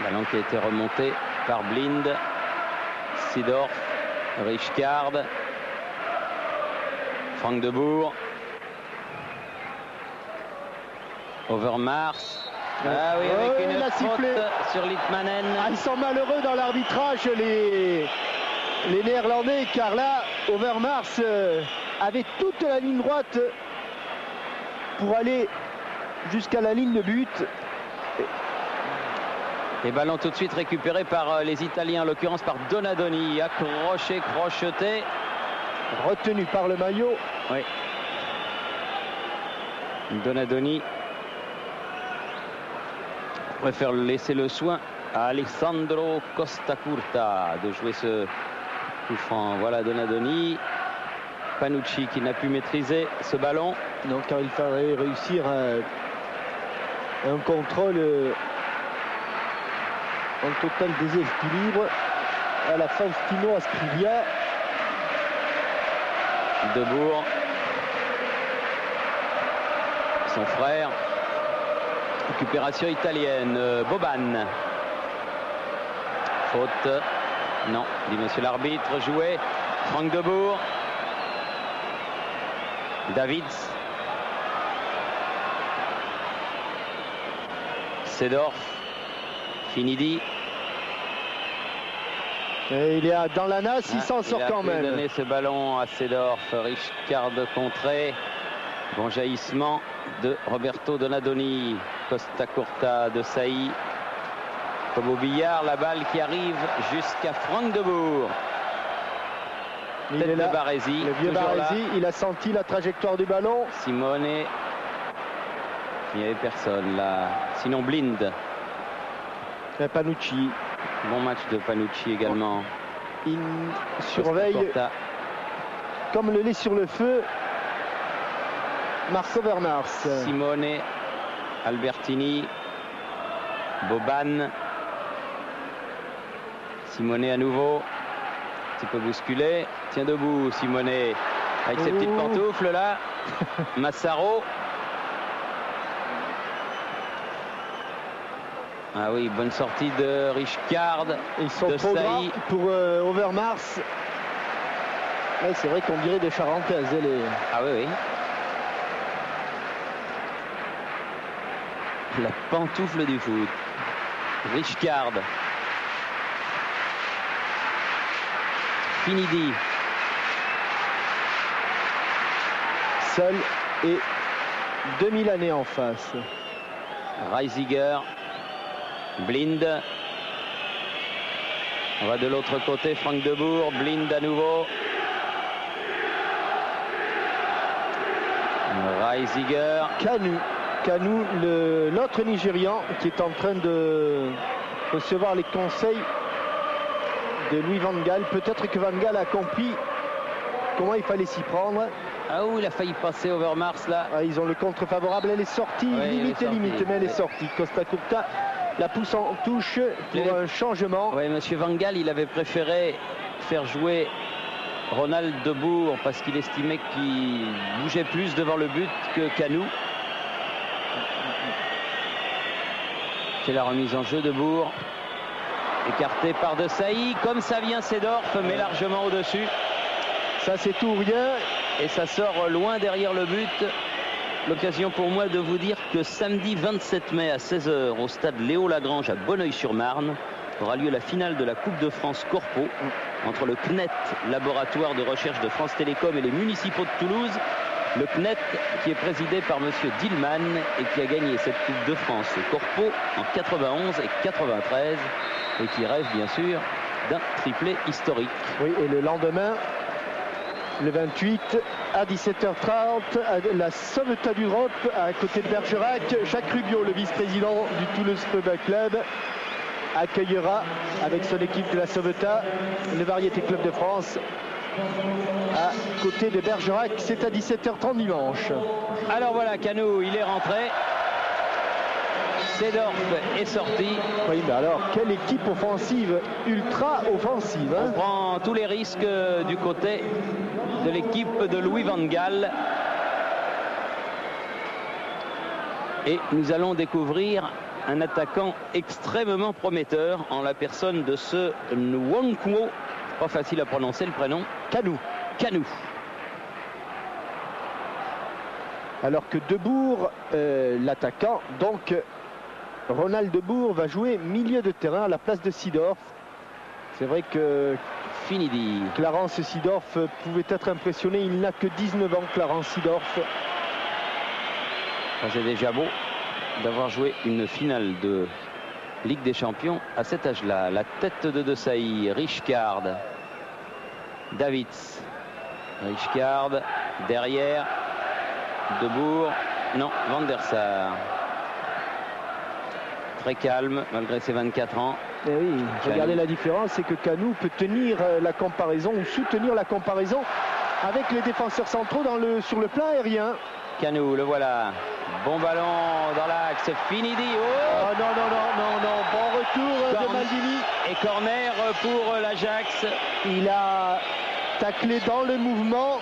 Ballon qui a été remonté par Blind, Seedorf, Richcard, Frank Debourg, Overmars. Ah oui, avec une faute sur Litmanen. Ah, ils sont malheureux dans l'arbitrage, les Néerlandais, car là, Overmars avait toute la ligne droite pour aller jusqu'à la ligne de but. Et ballon tout de suite récupéré par les Italiens, en l'occurrence par Donadoni. Accroché, crocheté. Retenu par le maillot. Oui. Donadoni préfère laisser le soin à Alessandro Costacurta de jouer ce coup franc. Voilà Donadoni. Panucci qui n'a pu maîtriser ce ballon. Donc car il fallait réussir un contrôle en total déséquilibre à la Faustino Asprilla. Debourg, son frère. Récupération italienne. Boban. Faute. Non, dit monsieur l'arbitre. Joué. Franck Debourg. Davids. Seedorf. Finidi. Et il est dans la nasse, il s'en sort quand même. Il a donné ce ballon à Seedorf. Richcard contré. Bon jaillissement de Roberto Donadoni. Costacurta de Sailly. Comme au billard, la balle qui arrive jusqu'à Franck Debourg. Il est là, Baresi, le vieux Baresi, il a senti la trajectoire du ballon. Simone. Il n'y avait personne là. Sinon Blind. Et Panucci. Bon match de Panucci également. Il surveille comme le lait sur le feu Marco Overmars. Simone. Albertini. Boban. Simone à nouveau. Un petit peu bousculé. Tient debout Simone avec ses petites pantoufles là. Massaro. Ah oui, bonne sortie de Richcard. Ils sont de trop grands Sailly. pour Overmars. Ouais, c'est vrai qu'on dirait des Charentaises. Ah oui, oui. La pantoufle du foot. Richcard. Finidi. Seul et 2000 années en face. Reisiger. Blind. On va de l'autre côté, Franck Debourg. Blind à nouveau. Reisiger. Kanu, l'autre Nigérian qui est en train de recevoir les conseils de Louis Van Gaal. Peut-être que Van Gaal a compris comment il fallait s'y prendre. Ah oui, il a failli passer Overmars là. Ah, ils ont le contre favorable. Elle est sortie, ouais, limite, mais elle est sortie. Costacurta la pousse en touche pour un changement. Oui, monsieur Van Gaal, il avait préféré faire jouer Ronald Debourg parce qu'il estimait qu'il bougeait plus devant le but que Kanu. C'est la remise en jeu de Debourg. Écarté par De Sailly, comme ça vient Seedorf, mais largement au-dessus. Ça c'est tout ou rien. Et ça sort loin derrière le but. L'occasion pour moi de vous dire que samedi 27 mai à 16h au stade Léo Lagrange à Bonneuil-sur-Marne aura lieu la finale de la Coupe de France Corpo entre le CNET, laboratoire de recherche de France Télécom, et les municipaux de Toulouse. Le CNET qui est présidé par monsieur Dillman et qui a gagné cette Coupe de France Corpo en 91 et 93 et qui rêve bien sûr d'un triplé historique. Oui, et le lendemain, le 28 à 17h30, à la Sauvetat d'Europe, à côté de Bergerac, Jacques Rubio, le vice-président du Toulouse Football Club, accueillera avec son équipe de la Sauvetat le Variété Club de France à côté de Bergerac. C'est à 17h30 dimanche. Alors voilà, Kanu, il est rentré. Seedorf est sorti. Oui, mais alors, quelle équipe offensive, ultra offensive. Hein. On prend tous les risques du côté de l'équipe de Louis Van Gaal. Et nous allons découvrir un attaquant extrêmement prometteur en la personne de ce Nwankwo. Pas facile à prononcer le prénom. Kanu. Alors que Debourg, l'attaquant, donc Ronald Debourg va jouer milieu de terrain à la place de Seedorf. C'est vrai que Finidi. Clarence Seedorf pouvait être impressionné. Il n'a que 19 ans, Clarence Seedorf. C'est déjà beau d'avoir joué une finale de Ligue des Champions à cet âge-là. La tête de Desailly, Richcard, Davids, Richcard, derrière, Debourg, non, Van der Sar. Très calme malgré ses 24 ans. Et oui, regardez la différence, c'est que Kanou peut tenir la comparaison ou soutenir la comparaison avec les défenseurs centraux sur le plan aérien. Kanou, le voilà. Bon ballon dans l'axe. Finidi. Oh, non. Bon retour de Maldini. Et corner pour l'Ajax. Il a taclé dans le mouvement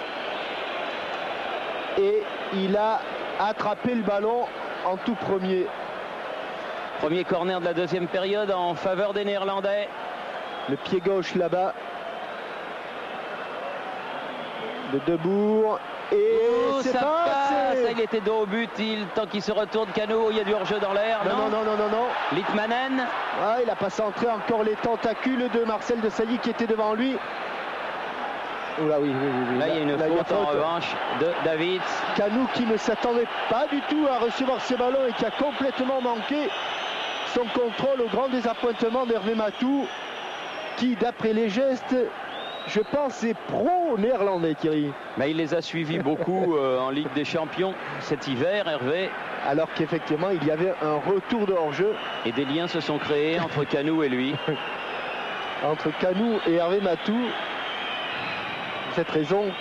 et il a attrapé le ballon en tout premier. Premier corner de la deuxième période en faveur des Néerlandais. Le pied gauche là-bas de Debourg. Et c'est ça passé. Ça, il était dos au but. Tant qu'il se retourne, Kanou, il y a du hors-jeu dans l'air. Non. Litmanen. Ah, il a pas centré encore les tentacules de Marcel Desailly qui était devant lui. Oh là, oui. Là, il y a une faute en revanche de Davids. Kanou qui ne s'attendait pas du tout à recevoir ce ballon et qui a complètement manqué son contrôle au grand désappointement d'Hervé Matou, qui, d'après les gestes, je pense, est pro-néerlandais, Thierry. Mais il les a suivis beaucoup en Ligue des Champions cet hiver, Hervé. Alors qu'effectivement, il y avait un retour de hors-jeu. Et des liens se sont créés entre Kanou et lui. Entre Kanou et Hervé Matou. Cette raison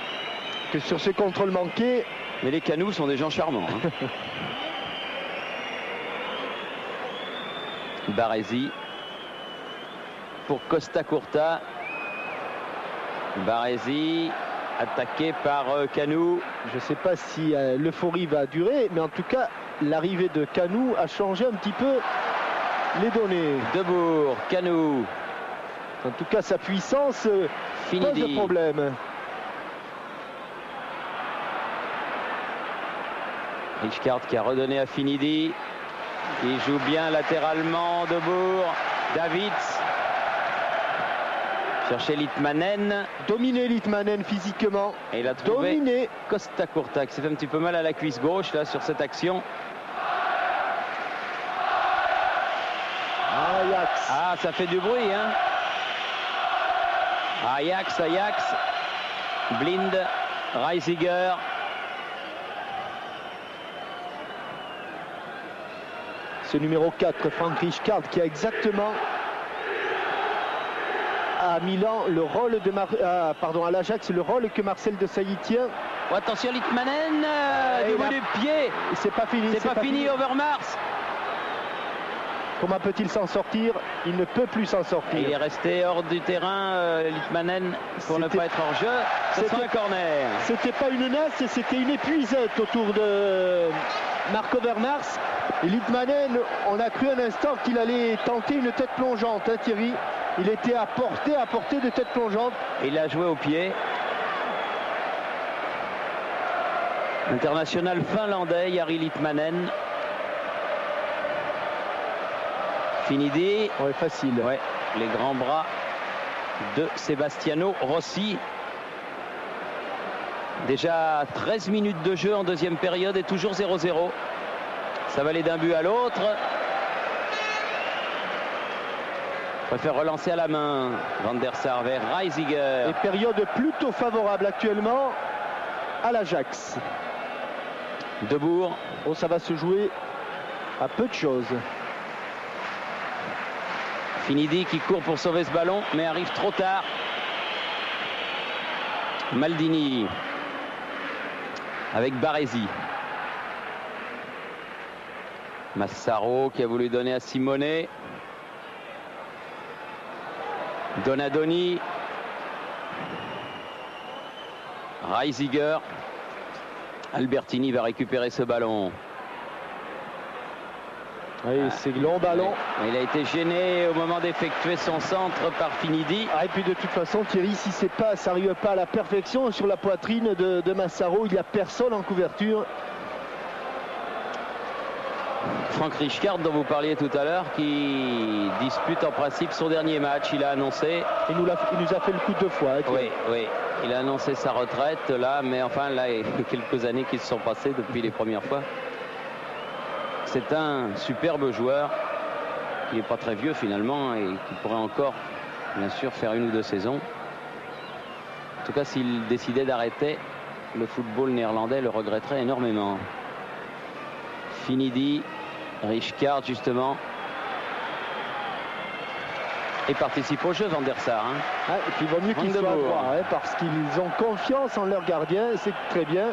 que sur ce contrôle manqué. Mais les Canous sont des gens charmants. Hein. Baresi pour Costa Curta. Baresi attaqué par Kanou. Je ne sais pas si l'euphorie va durer, mais en tout cas, l'arrivée de Kanou a changé un petit peu les données. Debourg, Kanou. En tout cas, sa puissance Finidi. pose de problème. Richcard qui a redonné à Finidi. Il joue bien latéralement. Debourg. Davids. Chercher Litmanen. Dominé Litmanen physiquement. Et il a trouvé dominé Costa Curta qui s'est fait un petit peu mal à la cuisse gauche là sur cette action. Ajax. Ah, ça fait du bruit, hein. Ajax. Blind. Reisiger. Ce numéro 4, Frank Richcard, qui a exactement à Milan le rôle de à l'Ajax le rôle que Marcel Desailly tient. Oh, attention Litmanen du bout du pied. C'est pas fini. C'est pas fini Overmars. Comment peut-il s'en sortir? Il ne peut plus s'en sortir. Il est resté hors du terrain, Litmanen, pour ne pas être hors jeu. C'est un corner. C'était pas une nasse, c'était une épuisette autour de Marc Overmars. Et Litmanen, on a cru un instant qu'il allait tenter une tête plongeante, hein, Thierry. Il était à portée de tête plongeante. Il a joué au pied. International finlandais, Jari Litmanen. Finidi. Ouais, facile. Ouais, les grands bras de Sebastiano Rossi. Déjà 13 minutes de jeu en deuxième période et toujours 0-0. Ça va aller d'un but à l'autre. Préfère relancer à la main. Van der Sar vers Reisiger. Et période plutôt favorable actuellement à l'Ajax. Debourg. Oh, ça va se jouer à peu de choses. Finidi qui court pour sauver ce ballon, mais arrive trop tard. Maldini avec Baresi. Massaro qui a voulu donner à Simone. Donadoni. Reisiger. Albertini va récupérer ce ballon. Oui, c'est long ballon. Il a été gêné au moment d'effectuer son centre par Finidi. Et puis de toute façon, Thierry, si ça n'arrive pas à la perfection sur la poitrine de Massaro, il n'y a personne en couverture. Frank Richcard, dont vous parliez tout à l'heure, qui dispute en principe son dernier match. Il a annoncé. Il nous a fait le coup 2 fois. Hein, oui. Il a annoncé sa retraite là, mais enfin là, il y a quelques années qui se sont passées depuis les premières fois. C'est un superbe joueur. qui n'est pas très vieux finalement et qui pourrait encore, bien sûr, faire 1 ou 2 saisons. En tout cas, s'il décidait d'arrêter, le football néerlandais le regretterait énormément. Finidi, Rijkaard justement. Et participe au jeu, Van der Sar. Hein. Ah, et puis il vaut mieux qu'ils soient à droit, hein, parce qu'ils ont confiance en leur gardien, c'est très bien.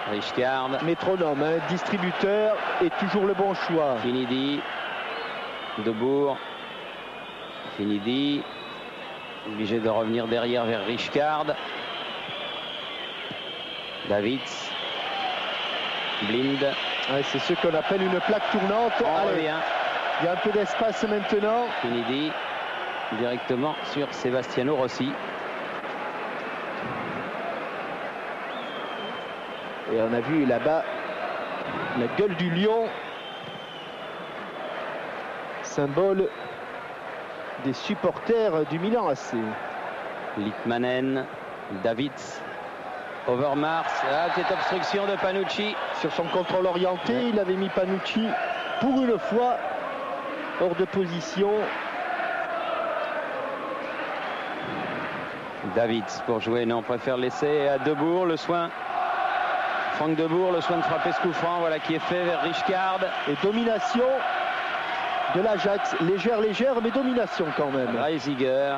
Rijkaard. Métronome, hein, distributeur et toujours le bon choix. Finidi, De Boer. Finidi, obligé de revenir derrière vers Rijkaard. Davids. Blind. Ouais, c'est ce qu'on appelle une plaque tournante. Allez, il y a un peu d'espace maintenant. Finidi directement sur Sebastiano Rossi. Et on a vu là-bas la gueule du lion, symbole des supporters du Milan AC. Litmanen, Davids, Overmars, cette obstruction de Panucci. Sur son contrôle orienté, il avait mis Panucci pour une fois hors de position. Davids pour jouer, non, préfère laisser à De Boer le soin. Franck De Boer, le soin de frapper ce coup franc, voilà qui est fait vers Rijkaard. Et domination de l'Ajax, légère, mais domination quand même. Reisiger,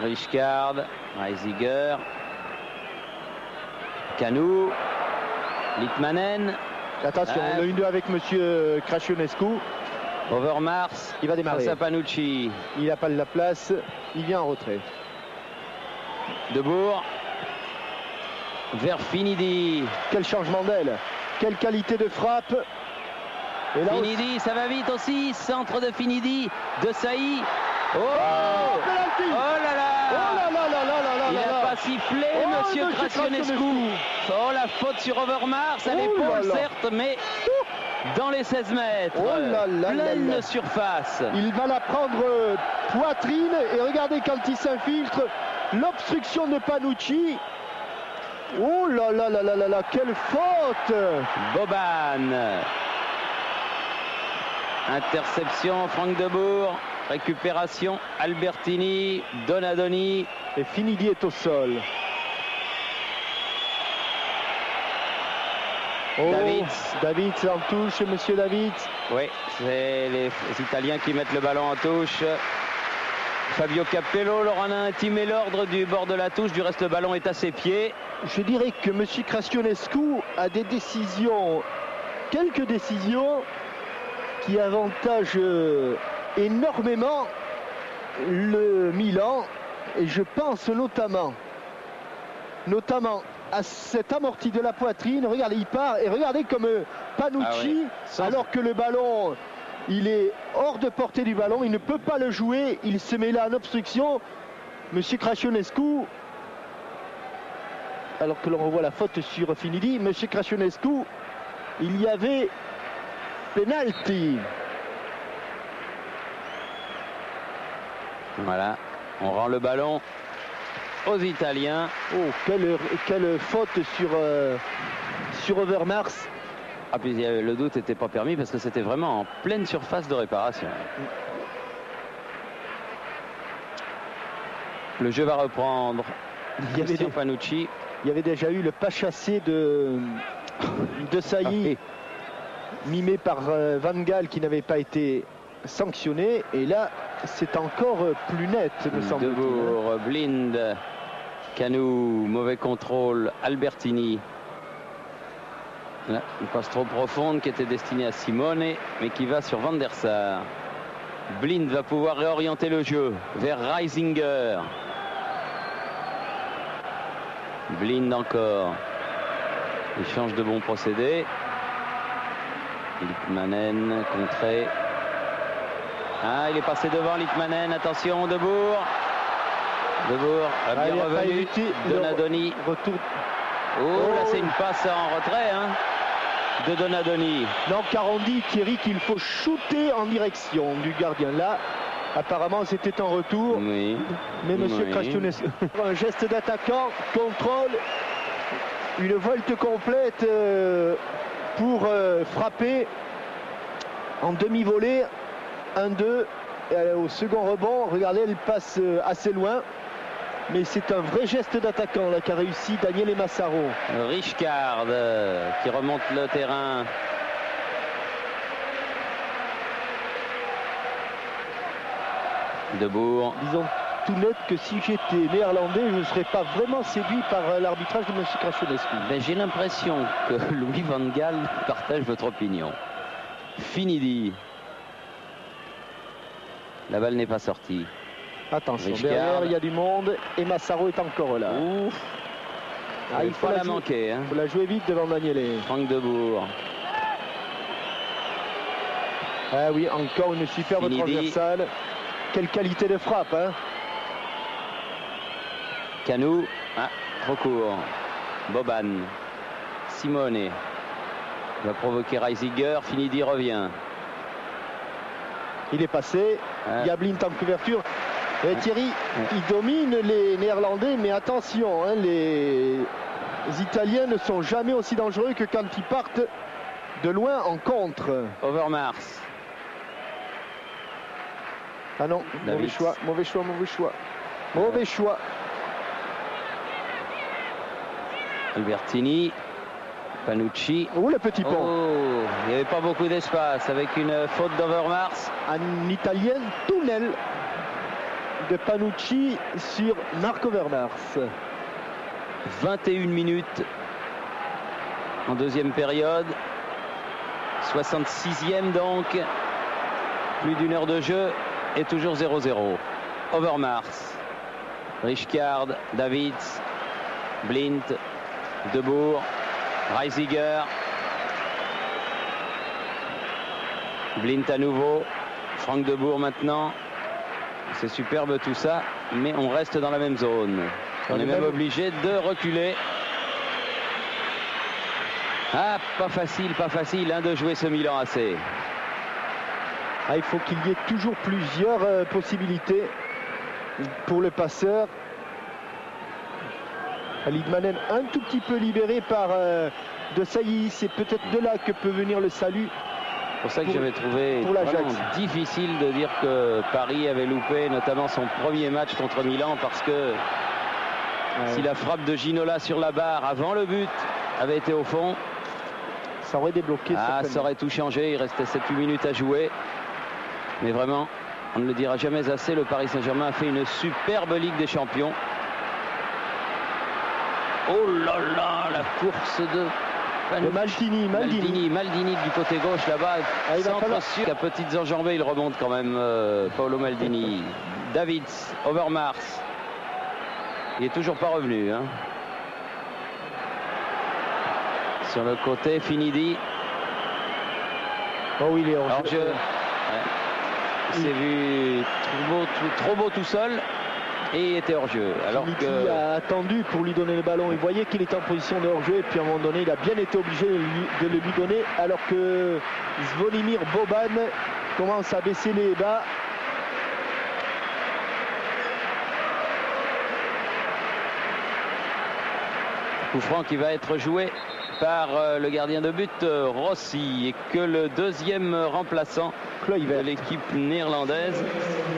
Rijkaard, Reisiger, Canou, Litmanen. Attention, le 1-2 avec monsieur Krassionescu. Overmars, il va démarrer. Face à Panucci. Il n'a pas de la place, il vient en retrait. De Boer vers Finidi. Quel changement d'aile, quelle qualité de frappe. Et là Finidi, aussi, ça va vite aussi. Centre de Finidi, de Saï. Oh, oh là là, il n'a pas sifflé, monsieur Krassionescu. Oh, la faute sur Overmars à l'épaule, certes, mais dans les 16 mètres. Pleine surface. Il va la prendre poitrine et regardez quand il s'infiltre. L'obstruction de Panucci. Oh là là là là là là, quelle faute! Boban. Interception, Franck De Boer. Récupération, Albertini, Donadoni. Et Finidi est au sol. Oh, Davids en touche, monsieur Davids. Oui, c'est les Italiens qui mettent le ballon en touche. Fabio Capello leur en a intimé l'ordre du bord de la touche. Du reste, le ballon est à ses pieds. Je dirais que M. Krassionescu a des décisions, quelques décisions qui avantagent énormément le Milan. Et je pense notamment à cet amorti de la poitrine. Regardez, il part et regardez comme Panucci, alors que le ballon, il est hors de portée du ballon, il ne peut pas le jouer, il se met là en obstruction. Monsieur Krassionescu, alors que l'on revoit la faute sur Finidi, monsieur Krassionescu, il y avait penalty. Voilà, on rend le ballon aux Italiens. Oh, quelle faute sur Overmars. Ah, puis le doute n'était pas permis parce que c'était vraiment en pleine surface de réparation. Le jeu va reprendre. Panucci. Il y avait déjà eu le pas chassé de Saï, mimé par Van Gaal, qui n'avait pas été sanctionné. Et là, c'est encore plus net, me semble-t-il. De Boer, Blind, Canou, mauvais contrôle, Albertini. Là, une passe trop profonde qui était destinée à Simone, mais qui va sur Van der Sar. Blind va pouvoir réorienter le jeu vers Reisinger. Blind encore. Il change de bon procédé. Litmanen contré. Ah, il est passé devant Litmanen. Attention, De Boer. De Boer a bien revenu. Donadoni. Retour. Oh, là c'est une passe en retrait de Donadoni. Non, car on dit, Thierry, qu'il faut shooter en direction du gardien. Là, apparemment, c'était en retour. Oui. Mais monsieur Krassionescu, un geste d'attaquant, contrôle, une volte complète pour frapper en demi-volée 1-2. Au second rebond, regardez, elle passe assez loin. Mais c'est un vrai geste d'attaquant là qu'a réussi Daniele Massaro. Richcard qui remonte le terrain. Debourg. Disons tout net que si j'étais néerlandais, je ne serais pas vraiment séduit par l'arbitrage de M. Krassionescu. Ben, j'ai l'impression que Louis van Gaal partage votre opinion. Finidi. La balle n'est pas sortie. Attention, Richcard. derrière il y a du monde et Massaro est encore là. Ouf. Il faut la manquer. Il faut la jouer vite devant Daniele. Franck Debourg. Ah oui, encore une superbe Finidi. transversale. Quelle qualité de frappe, hein. Canou. Ah, trop court. Boban. Simone va provoquer Reisiger. Finidi revient. Il est passé. Il y a Blind en couverture. Et Thierry, il domine les Néerlandais, mais attention, hein, les Italiens ne sont jamais aussi dangereux que quand ils partent de loin en contre. Overmars. Ah non, mauvais choix, mauvais choix, mauvais choix. Mauvais choix. Albertini. Panucci. Oh, le petit pont. Oh, il n'y avait pas beaucoup d'espace avec une faute d'Overmars. Un Italien tunnel de Panucci sur Marco Overmars. 21 minutes en deuxième période. 66e donc. Plus d'une heure de jeu et toujours 0-0. Overmars. Richcard. Davids. Blind. Debourg. Reisiger. Blind à nouveau. Franck Debourg maintenant. C'est superbe tout ça, mais on reste dans la même zone. On est même obligé de reculer. Ah, pas facile hein, de jouer ce Milan AC. Ah, il faut qu'il y ait toujours plusieurs possibilités pour le passeur. Lidmanen un tout petit peu libéré par De Sailly. C'est peut-être de là que peut venir le salut. C'est pour ça que j'avais trouvé vraiment difficile de dire que Paris avait loupé notamment son premier match contre Milan, parce que si la frappe de Ginola sur la barre avant le but avait été au fond, ça aurait débloqué. Ça aurait tout changé. Il restait 7-8 minutes à jouer. Mais vraiment, on ne le dira jamais assez, le Paris Saint-Germain a fait une superbe Ligue des Champions. Oh là là, la course de Maldini du côté gauche là-bas. Centre sûr. À petites enjambées, il remonte quand même, Paolo Maldini. Davids, Overmars. Il est toujours pas revenu. Hein. Sur le côté, Finidi. Oh oui, il est hors jeu. Il s'est vu trop beau tout seul. Et il était hors-jeu. Alors que a attendu pour lui donner le ballon. Il voyait qu'il était en position de hors-jeu. Et puis à un moment donné, il a bien été obligé de le lui donner. Alors que Zvonimir Boban commence à baisser les bas. Coup franc qui va être joué par le gardien de but Rossi, et que le deuxième remplaçant de l'équipe néerlandaise,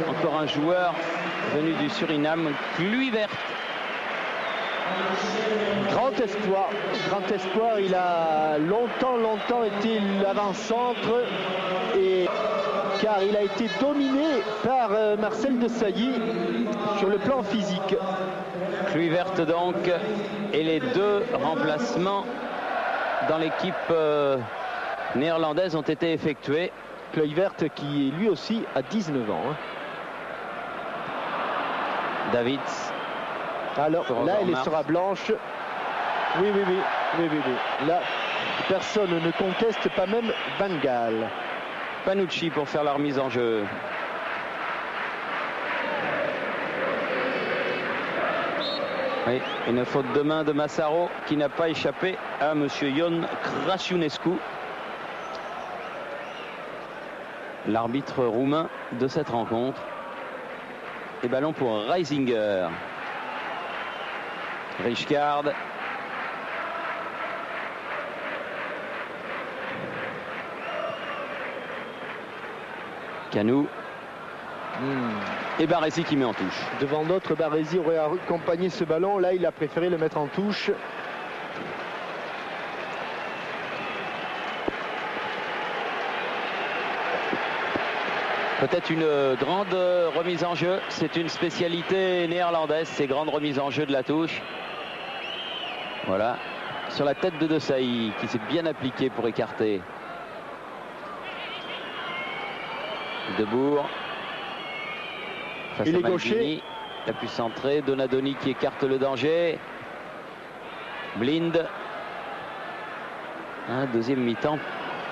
encore un joueur venu du Suriname, Kluivert. Grand espoir, il a longtemps été l'avant-centre, car il a été dominé par Marcel Desailly sur le plan physique. Kluivert donc, et les deux remplacements dans l'équipe néerlandaise ont été effectués. Kluivert qui lui aussi a 19 ans. Hein. Davids. Alors là, elle sera blanche. Oui. Là, personne ne conteste, pas même Van Gaal. Panucci pour faire la remise en jeu. Oui, une faute de main de Massaro qui n'a pas échappé à monsieur Ion Krassionescu, l'arbitre roumain de cette rencontre. Et ballon pour Reisinger. Richcard. Canou. Et Baresi qui met en touche. Devant d'autres, Baresi aurait accompagné ce ballon. Là, il a préféré le mettre en touche. Peut-être une grande remise en jeu. C'est une spécialité néerlandaise, ces grandes remises en jeu de la touche. Voilà. Sur la tête de Desailly, qui s'est bien appliqué pour écarter. Debourg. Il est gaucher. La plus centrée. Donadoni qui écarte le danger. Blind. Deuxième mi-temps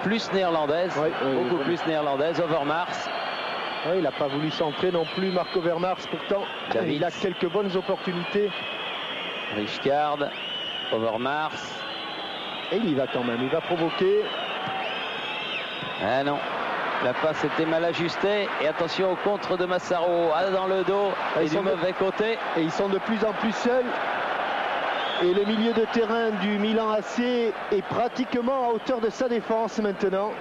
plus néerlandaise. Beaucoup plus néerlandaise. Overmars. Il n'a pas voulu centrer non plus, Marc Overmars. Pourtant, Davids. Il a quelques bonnes opportunités. Rijkaard. Overmars. Et il y va quand même. Il va provoquer. Ah non. La passe était mal ajustée. Et attention au contre de Massaro. Dans le dos et du mauvais côté. Et ils sont de plus en plus seuls. Et le milieu de terrain du Milan AC est pratiquement à hauteur de sa défense maintenant.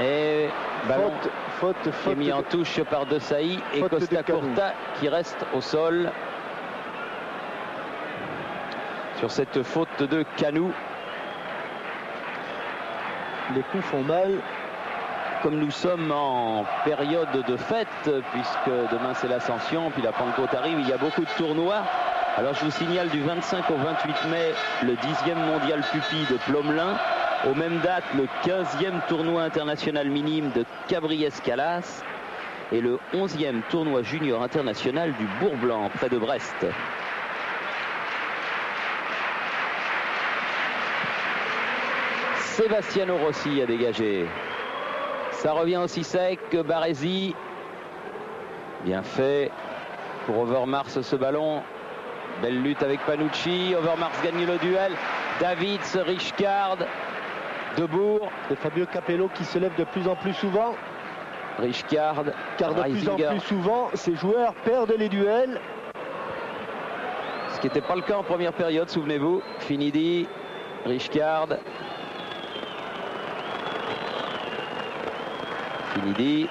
Et ballon faute qui est mis en touche par Desailly et Costa Curta qui reste au sol. Sur cette faute de Canou. Les coups font mal. Comme nous sommes en période de fête, puisque demain c'est l'Ascension, puis la Pentecôte arrive, il y a beaucoup de tournois. Alors je vous signale du 25 au 28 mai le 10e mondial pupille de Plomelin. Aux mêmes dates, le 15e tournoi international minime de Cabri-Escalas et le 11e tournoi junior international du Bourg-Blanc près de Brest. Sebastiano Rossi a dégagé. Ça revient aussi sec. Baresi. Bien fait pour Overmars ce ballon. Belle lutte avec Panucci. Overmars gagne le duel. Davids, Rijkaard. Debourg. Et Fabio Capello qui se lève de plus en plus souvent. Rijkaard. Car de plus en plus souvent, ces joueurs perdent les duels. Ce qui n'était pas le cas en première période, souvenez-vous. Finidi, Rijkaard. Finidi.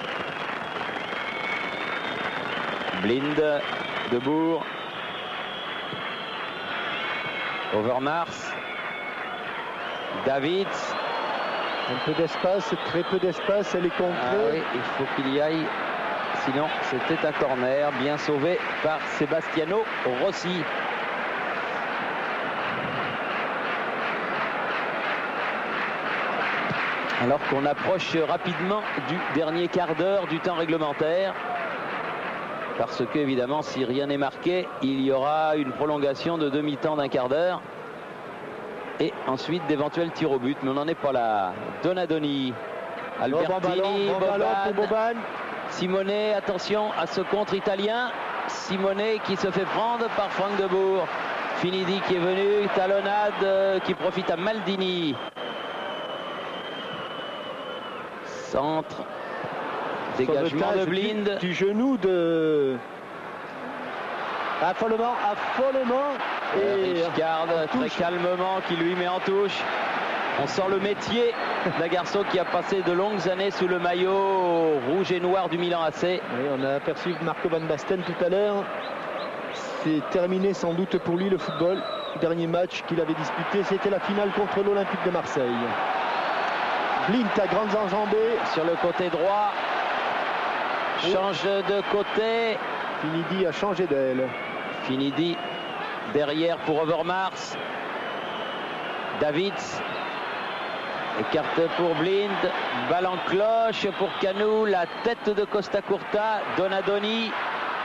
Blind. Debourg. Overmars. Davids. Un peu d'espace, très peu d'espace, elle est contrée. Oui, il faut qu'il y aille. Sinon, c'était un corner bien sauvé par Sebastiano Rossi. Alors qu'on approche rapidement du dernier quart d'heure du temps réglementaire. Parce que, évidemment, si rien n'est marqué, il y aura une prolongation de demi-temps d'un quart d'heure. Et ensuite d'éventuels tirs au but, mais on n'en est pas là. Donadoni, Albertini, Boban. Simone, attention à ce contre italien. Simone qui se fait prendre par Franck Debourg. Finidi qui est venu, talonnade qui profite à Maldini. Centre, dégagement de Blind. Du genou de... Affolement. Et Rijkaard très calmement qui lui met en touche. On sent le métier d'un garçon qui a passé de longues années sous le maillot rouge et noir du Milan AC. Oui, on a aperçu Marco Van Basten tout à l'heure. C'est terminé sans doute pour lui le football. Le dernier match qu'il avait disputé, c'était la finale contre l'Olympique de Marseille. Blind à grandes enjambées. Sur le côté droit. Change de côté. Finidi a changé d'aile. Finidi derrière pour Overmars. Davids. Écarte pour Blind. Balle en cloche pour Canou. La tête de Costa Curta. Donadoni.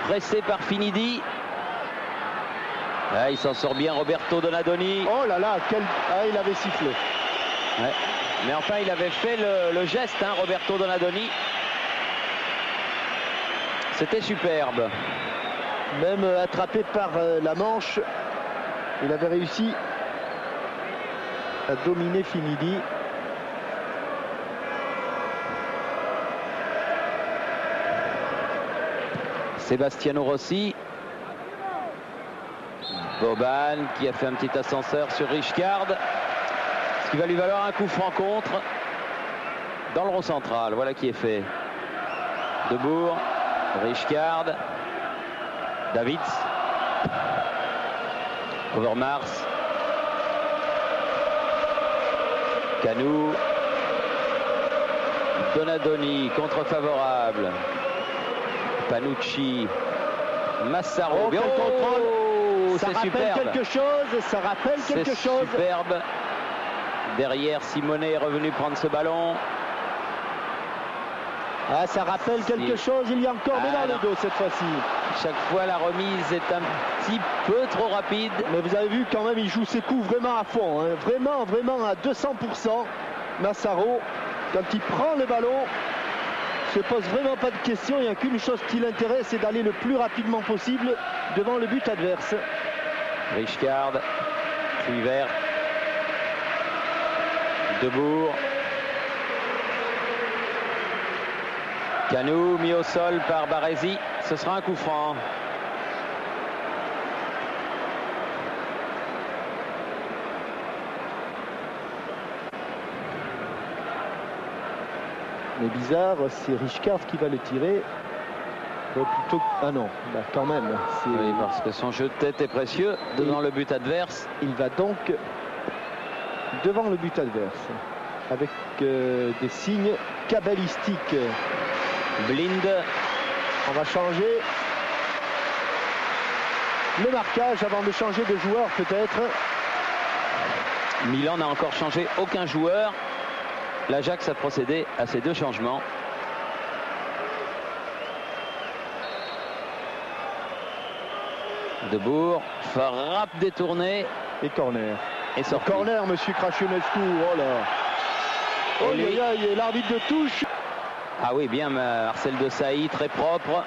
Pressé par Finidi. Là, il s'en sort bien, Roberto Donadoni. Oh là là, il avait sifflé. Ouais. Mais enfin, il avait fait le geste, Roberto Donadoni. C'était superbe. Même attrapé par la manche, il avait réussi à dominer Finidi. Sebastiano Rossi. Boban qui a fait un petit ascenseur sur Rijkaard. Ce qui va lui valoir un coup franc contre. dans le rond central. Voilà qui est fait. Debourg, Richcard, Davids, Overmars, Canou, Donadoni, contre favorable, Panucci, Massaro. Quel contrôle. Ça C'est rappelle superbe. quelque chose, ça rappelle quelque chose. Superbe. Derrière, Simonet est revenu prendre ce ballon. Ah, ça rappelle quelque chose, il y a encore des dans le dos cette fois-ci. Chaque fois, la remise est un petit peu trop rapide. Mais vous avez vu quand même, il joue ses coups vraiment à fond, hein. Vraiment à 200%. Massaro, quand il prend le ballon, se pose vraiment pas de questions. Il n'y a qu'une chose qui l'intéresse, c'est d'aller le plus rapidement possible devant le but adverse. Richcard, Kluivert, Debourg, Canou mis au sol par Baresi. Ce sera un coup franc. Mais bizarre, c'est Richcard qui va le tirer. Plutôt... Ah non, bah quand même. Oui, parce que son jeu de tête est précieux devant le but adverse. Il va donc devant le but adverse avec des signes cabalistiques. Blind. On va changer le marquage avant de changer de joueur peut-être. Milan n'a encore changé aucun joueur. L'Ajax a procédé à ces deux changements. Debourg, frappe détournée. Et corner. Et sorti. Corner, monsieur Krashenescu. Oh là. Oh lui... et l'arbitre de touche. Ah oui, bien Marcel Desailly, très propre.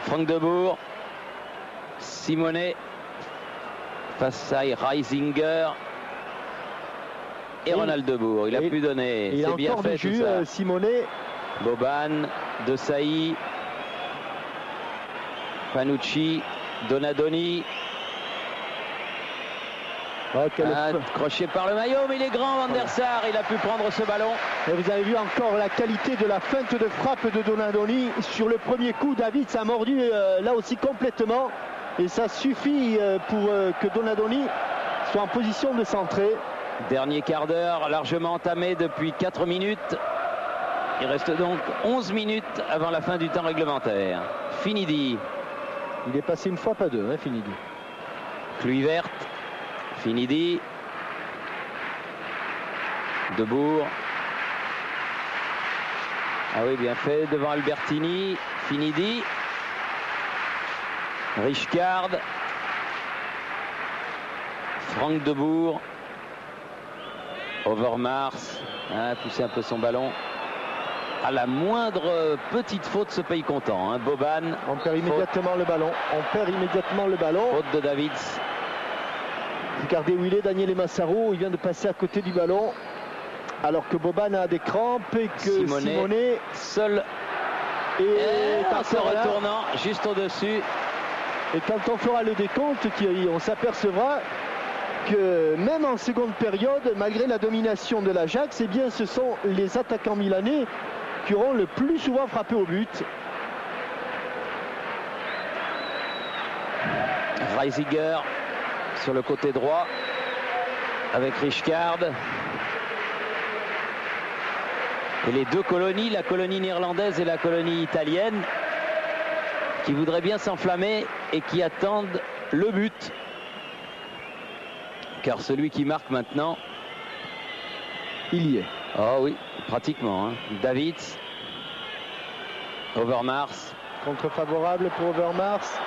Franck Debourg. Simonet. Face à Reisinger. Et Ronald Debourg. Il a pu donner. Il a bien encore fait du jus, tout ça. Simonet. Boban, Desailly. Panucci. Donadoni. Crochet par le maillot, mais il est grand, Van der Sar. Il a pu prendre ce ballon. Et vous avez vu encore la qualité de la feinte de frappe de Donadoni. Sur le premier coup, David s'est mordu là aussi complètement. Et ça suffit pour que Donadoni soit en position de centrer. Dernier quart d'heure largement entamé depuis 4 minutes. Il reste donc 11 minutes avant la fin du temps réglementaire. Finidi. Il est passé une fois, pas deux, hein, Finidi. Kluivert. Finidi. Debourg. Ah oui, bien fait devant Albertini. Finidi. Richcard. Franck Debourg. Overmars a poussé un peu son ballon. À la moindre petite faute se paye content. Hein. Boban. On perd immédiatement le ballon. Faute de Davids. Regardez où il est, Daniele Massaro. Il vient de passer à côté du ballon. Alors que Boban a des crampes et que Simonet seul. Et en se retournant juste au-dessus. Et quand on fera le décompte, on s'apercevra que même en seconde période, malgré la domination de l'Ajax, eh bien, ce sont les attaquants milanais qui auront le plus souvent frappé au but. Reisinger sur le côté droit avec Richcard. Et les deux colonies, la colonie néerlandaise et la colonie italienne, qui voudraient bien s'enflammer et qui attendent le but. Car celui qui marque maintenant, il y est. Oh oui, pratiquement. Hein. Davids. Overmars. Contre favorable pour Overmars.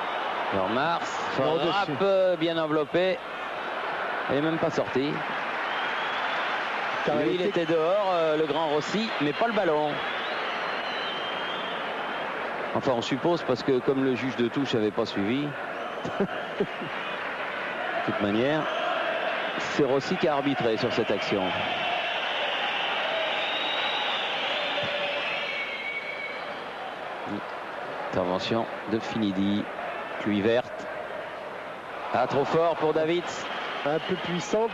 Overmars. Frappe bien enveloppé. Elle n'est même pas sortie. Lui, il était dehors, le grand Rossi, mais pas le ballon. Enfin, on suppose, parce que comme le juge de touche n'avait pas suivi, de toute manière, c'est Rossi qui a arbitré sur cette action. Intervention de Finidi. Kluivert. Ah, trop fort pour Davids. Un peu puissante.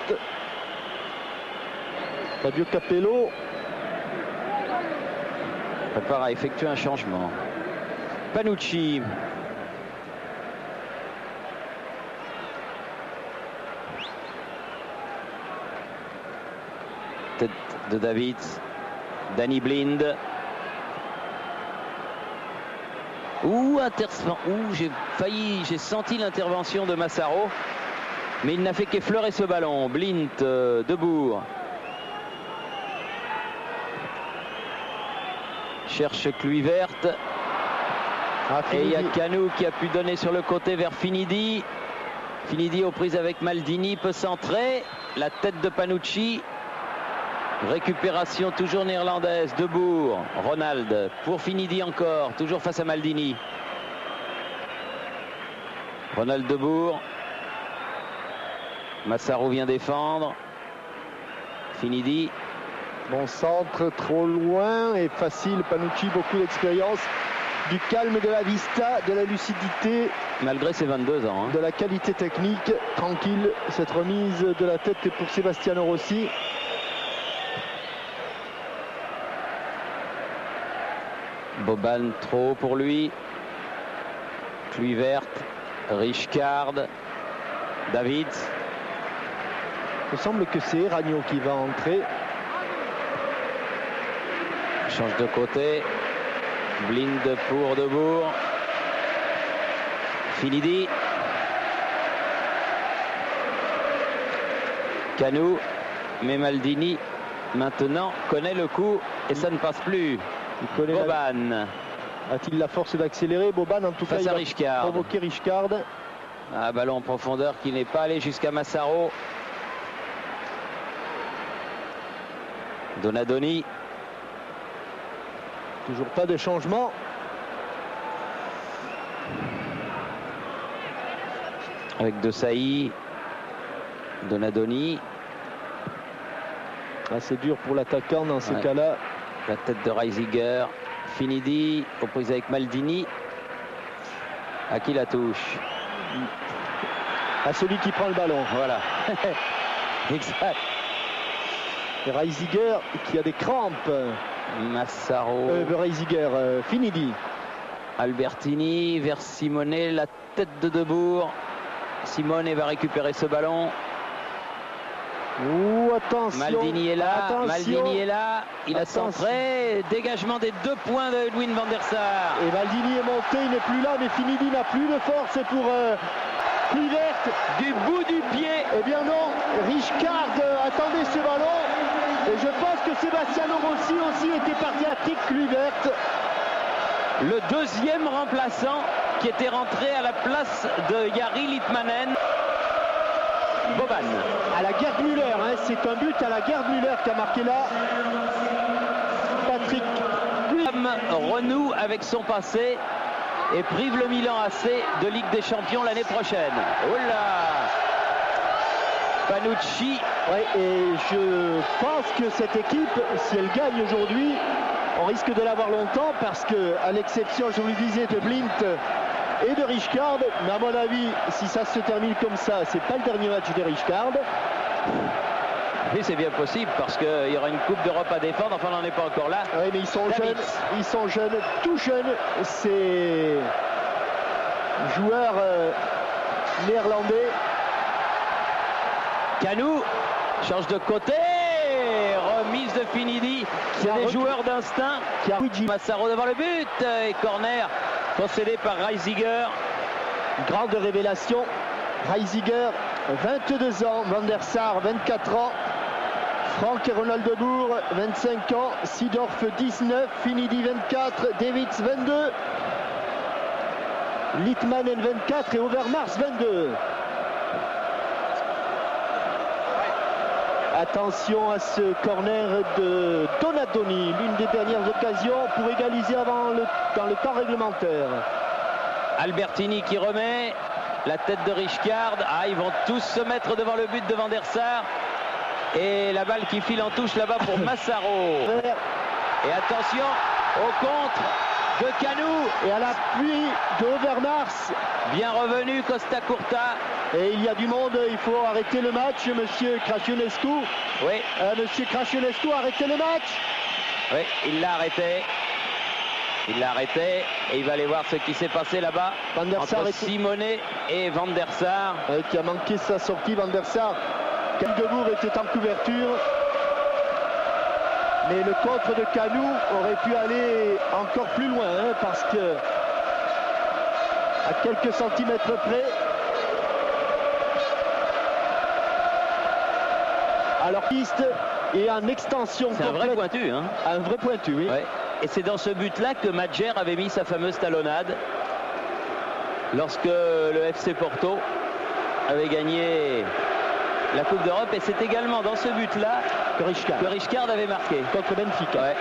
Fabio Capello. prépare à effectuer un changement. Panucci. Tête de David. Danny Blind. J'ai senti l'intervention de Massaro, mais il n'a fait qu'effleurer ce ballon. Blind, Debourg. Cherche Kluivert. Et il y a Canou qui a pu donner sur le côté vers Finidi. Finidi aux prises avec Maldini, peut centrer. La tête de Panucci. Récupération toujours néerlandaise. Debourg, Ronald pour Finidi encore, toujours face à Maldini. Ronald Debourg. Massaro vient défendre. Finidi. Bon centre, trop loin et facile. Panucci, beaucoup d'expérience, du calme, de la vista, de la lucidité. Malgré ses 22 ans. De la qualité technique, tranquille. Cette remise de la tête est pour Sebastiano Rossi. Boban trop pour lui. Kluivert, Richcard, David. Il semble que c'est Ragno qui va entrer. Change de côté. Blind pour Debourg. Finidi. Canou. Mais Maldini maintenant connaît le coup et ça ne passe plus. Boban. A-t-il la force d'accélérer? Boban en tout cas, il va provoquer Richcard. Un ballon en profondeur qui n'est pas allé jusqu'à Massaro. Donadoni. Toujours pas de changement. Avec De Sailly. Donadoni. C'est dur pour l'attaquant dans ces cas-là. La tête de Reisiger. Finidi aux prises avec Maldini. À qui la touche? À celui qui prend le ballon. Voilà. Exact. Et Reisiger qui a des crampes. Massaro. Reisiger, Finidi. Albertini vers Simone. La tête de Debourg. Simone va récupérer ce ballon. Attention. Maldini est là. Attention. Maldini est là. Il a centré. Dégagement des 2 points de Edwin van der Sar. Et Maldini est monté. Il n'est plus là. Mais Finidi n'a plus de force. C'est pour Kluivert. Du bout du pied. Eh bien non. Richcard attendait ce ballon. Et je pense que Sebastiano Rossi aussi était parti à Patrick Kluivert. Le deuxième remplaçant qui était rentré à la place de Jari Litmanen. Boban. À la Gerd Müller, c'est un but à la Gerd Müller qui a marqué là. Patrick renoue avec son passé et prive le Milan AC de Ligue des Champions l'année prochaine. Oh là! Panucci. Et je pense que cette équipe, si elle gagne aujourd'hui, on risque de l'avoir longtemps parce que, à l'exception, je vous le disais, de Blind et de Richcard, mais à mon avis, si ça se termine comme ça, c'est pas le dernier match de Richcard. Oui, c'est bien possible parce qu'il y aura une Coupe d'Europe à défendre. Enfin, on n'en est pas encore là. Oui, mais ils sont jeunes, tout jeunes. Ces joueurs néerlandais. Canou change de côté. Remise de Finidi. C'est des joueurs d'instinct. Massaro devant le but. Et corner concédé par Reisiger. Grande révélation. Reisiger, 22 ans. Van der Sar, 24 ans. Franck et Ronald Debourg, 25 ans. Seedorf, 19. Finidi, 24. Davids, 22. Litmanen, 24. Et Overmars, 22. Attention à ce corner de Donadoni, l'une des dernières occasions pour égaliser dans le temps réglementaire. Albertini qui remet la tête de Richcard. Ils vont tous se mettre devant le but de Van der Sar. Et la balle qui file en touche là-bas pour Massaro. Et attention au contre de Canou. Et à l'appui de Overmars. Bien revenu Costa Curta. Et il y a du monde, il faut arrêter le match, monsieur Crăciunescu. Oui. Monsieur Crăciunescu, arrêtez le match. Oui, il l'a arrêté. Il l'a arrêté et il va aller voir ce qui s'est passé là-bas entre Simonet et Van der Sar. Qui a manqué sa sortie, Van der Sar. Debourg était en couverture. Mais le contre de Kanou aurait pu aller encore plus loin, hein, parce que à quelques centimètres près. Alors piste et en extension. C'est un vrai pointu. Hein. Un vrai pointu, oui. Ouais. Et c'est dans ce but-là que Madjer avait mis sa fameuse talonnade lorsque le FC Porto avait gagné la Coupe d'Europe. Et c'est également dans ce but-là que Rijkaard avait marqué. Contre Benfica. Ouais.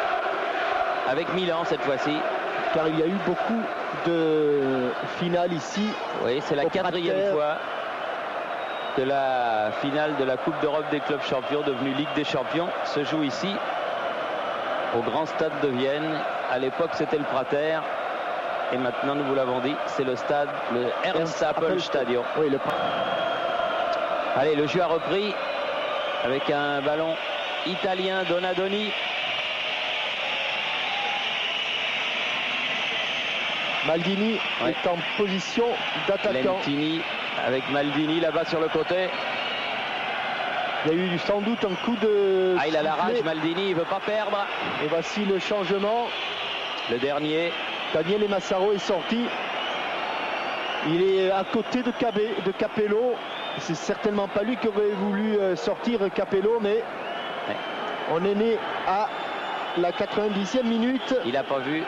Avec Milan cette fois-ci. Car il y a eu beaucoup de finales ici. Oui, c'est la 4e fois que la finale de la Coupe d'Europe des clubs champions, devenue Ligue des champions, se joue ici, au Grand Stade de Vienne. À l'époque, c'était le Prater. Et maintenant, nous vous l'avons dit, c'est le stade, le Ernst-Happel Stadion. Oui, Allez, le jeu a repris avec un ballon italien, Donadoni. Maldini est en position d'attaquant. Lentini avec Maldini là-bas sur le côté. Il y a eu sans doute un coup de... Ah, il a la rage, Maldini, il ne veut pas perdre. Et voici le changement. Le dernier. Daniele Massaro est sorti. Il est à côté de Capello. C'est certainement pas lui qui aurait voulu sortir Capello, mais on est né à la 90e minute. Il n'a pas vu.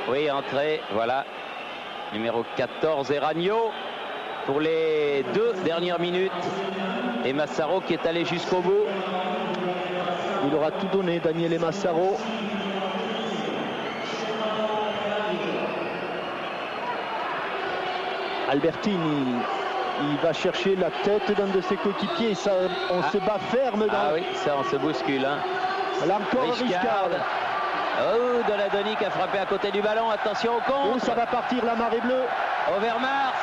Oui, entrée, voilà. Numéro 14, Eragno. Pour les 2 dernières minutes. Et Massaro qui est allé jusqu'au bout. Il aura tout donné, Daniele Massaro. Albertini, il va chercher la tête d'un de ses coéquipiers. On se bat ferme. Oui, ça on se bouscule. Hein. Là encore Rijkaard. Oh, Donadoni qui a frappé à côté du ballon. Attention au contre. Oh, ça va partir la marée bleue. Overmars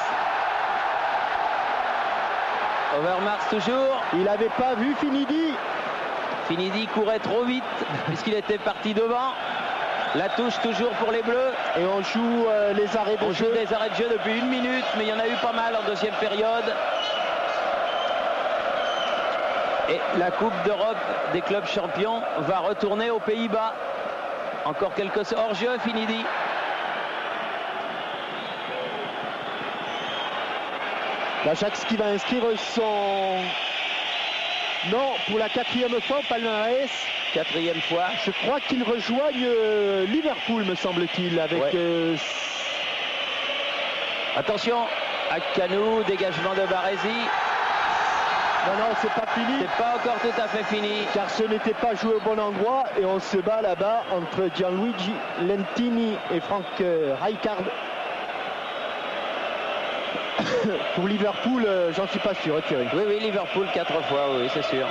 toujours. Il n'avait pas vu Finidi. Finidi courait trop vite puisqu'il était parti devant. La touche toujours pour les Bleus. Et on joue les arrêts de jeu. On joue des arrêts de jeu depuis 1 minute, mais il y en a eu pas mal en deuxième période. Et la Coupe d'Europe des clubs champions va retourner aux Pays-Bas. Encore quelques hors-jeu, Finidi. L'Ajax qui va inscrire son nom pour la 4e fois au palmarès. 4e fois. Je crois qu'ils rejoignent Liverpool, me semble-t-il. Avec attention à Kanou, dégagement de Baresi. Non, c'est pas fini. C'est pas encore tout à fait fini. Car ce n'était pas joué au bon endroit. Et on se bat là-bas entre Gianluigi Lentini et Frank Rijkaard. Pour Liverpool, j'en suis pas sûr, Thierry. Oui, Liverpool 4 fois, oui, c'est sûr.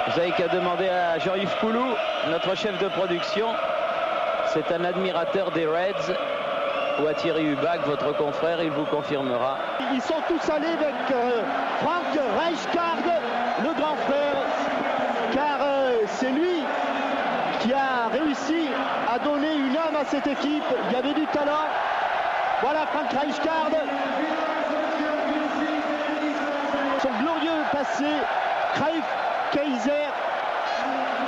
Vous avez qu'à demander à Jean-Yves Coulou, notre chef de production. C'est un admirateur des Reds. Ou à Thierry Hubac, votre confrère, il vous confirmera. Ils sont tous allés avec Frank Rijkaard, le grand frère, car c'est lui qui a réussi à donner une âme à cette équipe. Il y avait du talent. Voilà Frank Rijkaard. Son glorieux passé, Cruyff, Kaiser,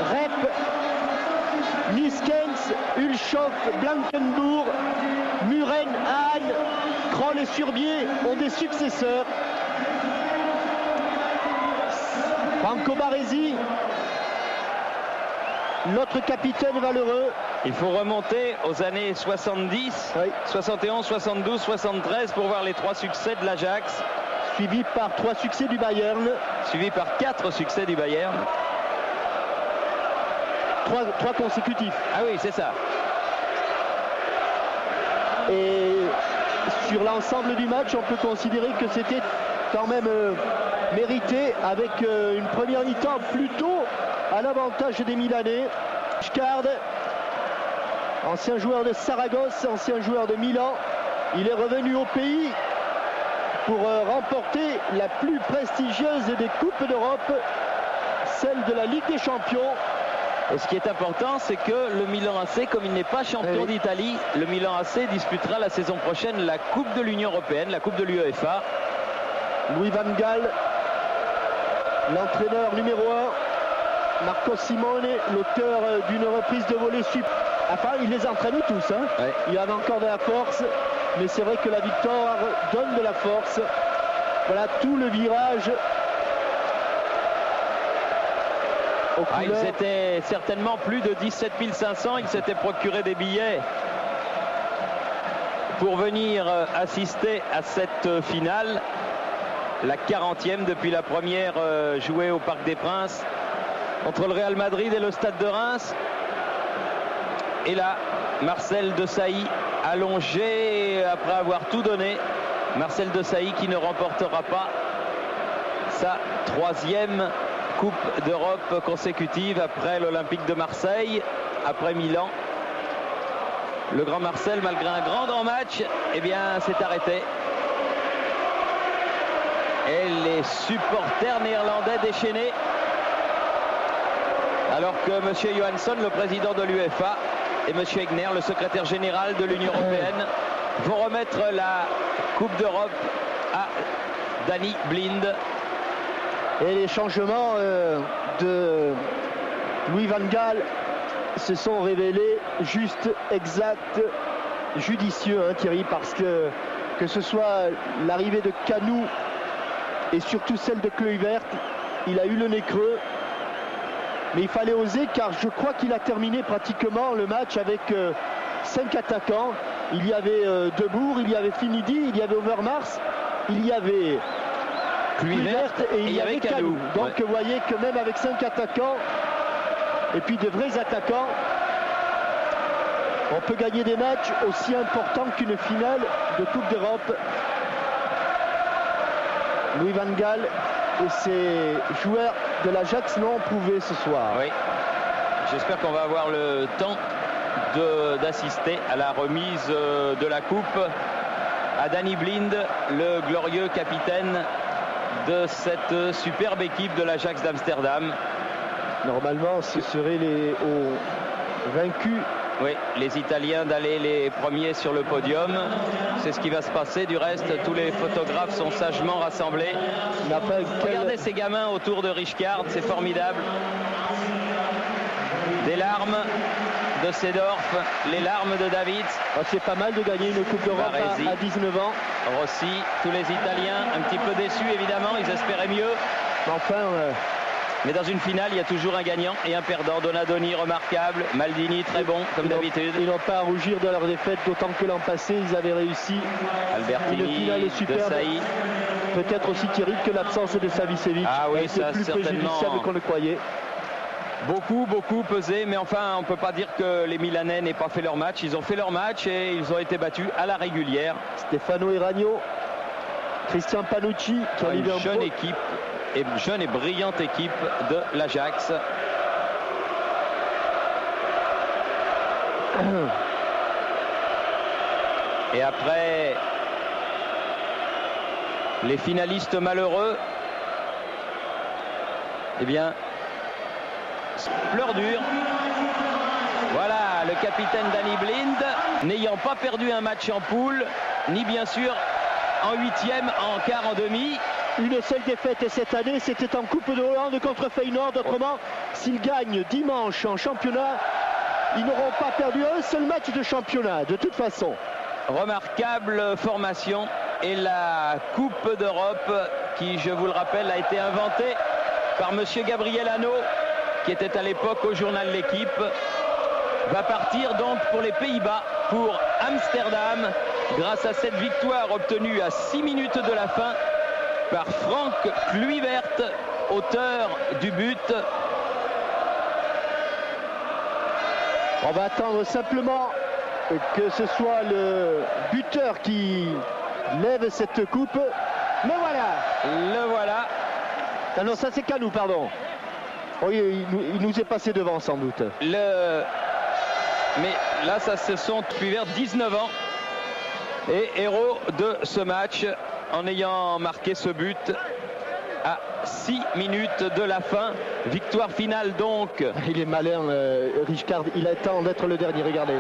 Rep, Niskens, Hulshoff, Blankenburg, Muren, Hahn, Kroll et Surbier ont des successeurs. Franco Baresi, notre capitaine valeureux. Il faut remonter aux années 70, 71, 72, 73 pour voir les 3 succès de l'Ajax. Suivi par 3 succès du Bayern. Suivi par 4 succès du Bayern. 3 consécutifs. Ah oui, c'est ça. Et sur l'ensemble du match, on peut considérer que c'était quand même mérité, avec une première mi-temps plutôt à l'avantage des Milanais. Rijkaard, ancien joueur de Saragosse, ancien joueur de Milan, il est revenu au pays pour remporter la plus prestigieuse des Coupes d'Europe, celle de la Ligue des Champions. Et ce qui est important, c'est que le Milan AC, comme il n'est pas champion d'Italie, le Milan AC disputera la saison prochaine la Coupe de l'Union Européenne, la Coupe de l'UEFA. Louis van Gaal, l'entraîneur numéro 1, Marco Simone, l'auteur d'une reprise de volée Enfin, il les entraîne tous. Hein. Ouais. Il y en a encore de la force, mais c'est vrai que la victoire donne de la force. Voilà tout le virage. Ils étaient certainement plus de 17 500. Ils s'étaient procuré des billets pour venir assister à cette finale. La 40e depuis la première jouée au Parc des Princes entre le Real Madrid et le Stade de Reims. Et là, Marcel Desailly allongé après avoir tout donné. Marcel Desailly qui ne remportera pas sa 3e Coupe d'Europe consécutive après l'Olympique de Marseille, après Milan. Le grand Marcel, malgré un grand match, eh bien, s'est arrêté. Et les supporters néerlandais déchaînés. Alors que M. Johansson, le président de l'UEFA, et M. Egner, le secrétaire général de l'Union européenne, vont remettre la Coupe d'Europe à Danny Blind. Et les changements de Louis van Gaal se sont révélés juste, exacts, judicieux, hein, Thierry, parce que ce soit l'arrivée de Canou et surtout celle de Kluivert, il a eu le nez creux. Mais il fallait oser, car je crois qu'il a terminé pratiquement le match avec 5 attaquants. Il y avait Debourg, il y avait Finidi, il y avait Overmars, il y avait Kluivert et il y avait Canou. Donc vous voyez que même avec 5 attaquants et puis de vrais attaquants, on peut gagner des matchs aussi importants qu'une finale de Coupe d'Europe. Louis van Gaal et ses joueurs de l'Ajax l'ont prouvé ce soir. Oui, j'espère qu'on va avoir le temps d'assister à la remise de la coupe à Danny Blind, le glorieux capitaine de cette superbe équipe de l'Ajax d'Amsterdam. Normalement, ce seraient les vaincus. Oui, les Italiens d'aller les premiers sur le podium. C'est ce qui va se passer. Du reste, tous les photographes sont sagement rassemblés. Regardez ces gamins autour de Rijkaard, c'est formidable. Des larmes de Seedorf, les larmes de Davids. Oh, c'est pas mal de gagner une Coupe d'Europe à 19 ans. Rossi, tous les Italiens un petit peu déçus évidemment, ils espéraient mieux. Enfin, mais dans une finale, il y a toujours un gagnant et un perdant. Donadoni remarquable, Maldini très bon comme d'habitude. Ils n'ont pas à rougir de leur défaite, d'autant que l'an passé, ils avaient réussi Albertini, une finale superbe. Peut-être aussi Thierry que l'absence de Savicevic. Ah oui, ça plus préjudiciable qu'on le croyait. Beaucoup pesé, mais enfin on ne peut pas dire que les Milanais n'aient pas fait leur match. Ils ont fait leur match et ils ont été battus à la régulière. Stefano Eragno, Christian Panucci qui a une jeune équipe, et jeune et brillante équipe de l'Ajax. Et après les finalistes malheureux, eh bien pleure dur. Voilà le capitaine Danny Blind, n'ayant pas perdu un match en poule, ni bien sûr en 8e, en quart, en demi. Une seule défaite cette année, c'était en Coupe de Hollande contre Feyenoord. Autrement, s'ils gagnent dimanche en championnat, ils n'auront pas perdu un seul match de championnat, de toute façon. Remarquable formation. Et la Coupe d'Europe, qui, je vous le rappelle, a été inventée par monsieur Gabriel Hanno, qui était à l'époque au journal L'Équipe, va partir donc pour les Pays-Bas, pour Amsterdam, grâce à cette victoire obtenue à 6 minutes de la fin par Frank Kluivert, auteur du but. On va attendre simplement que ce soit le buteur qui lève cette coupe. Le voilà. Le voilà. Ah non, ça c'est Canou, pardon. Oui, il nous est passé devant sans doute. Mais là, ça se sont Kluivert, 19 ans, et héros de ce match en ayant marqué ce but à 6 minutes de la fin. Victoire finale donc. Il est malin, Richcard. Il attend d'être le dernier, regardez.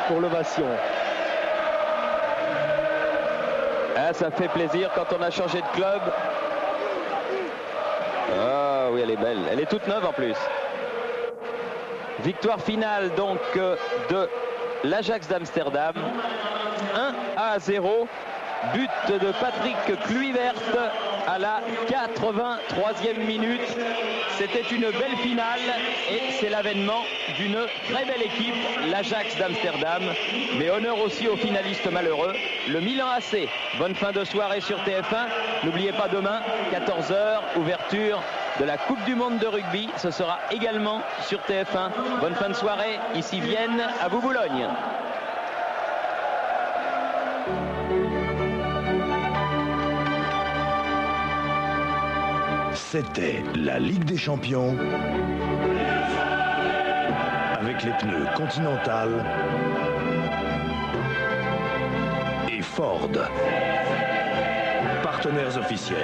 Pour l'ovation. Ah, ça fait plaisir quand on a changé de club. Ah oui, elle est belle. Elle est toute neuve en plus. Victoire finale donc de l'Ajax d'Amsterdam. 1-0. But de Patrick Kluivert à la 83e minute. C'était une belle finale et c'est l'avènement d'une très belle équipe, l'Ajax d'Amsterdam. Mais honneur aussi aux finalistes malheureux, le Milan AC. Bonne fin de soirée sur TF1. N'oubliez pas demain, 14h, ouverture de la Coupe du Monde de rugby. Ce sera également sur TF1. Bonne fin de soirée. Ici Vienne, à vous Boulogne. C'était la Ligue des Champions avec les pneus Continental et Ford, partenaires officiels.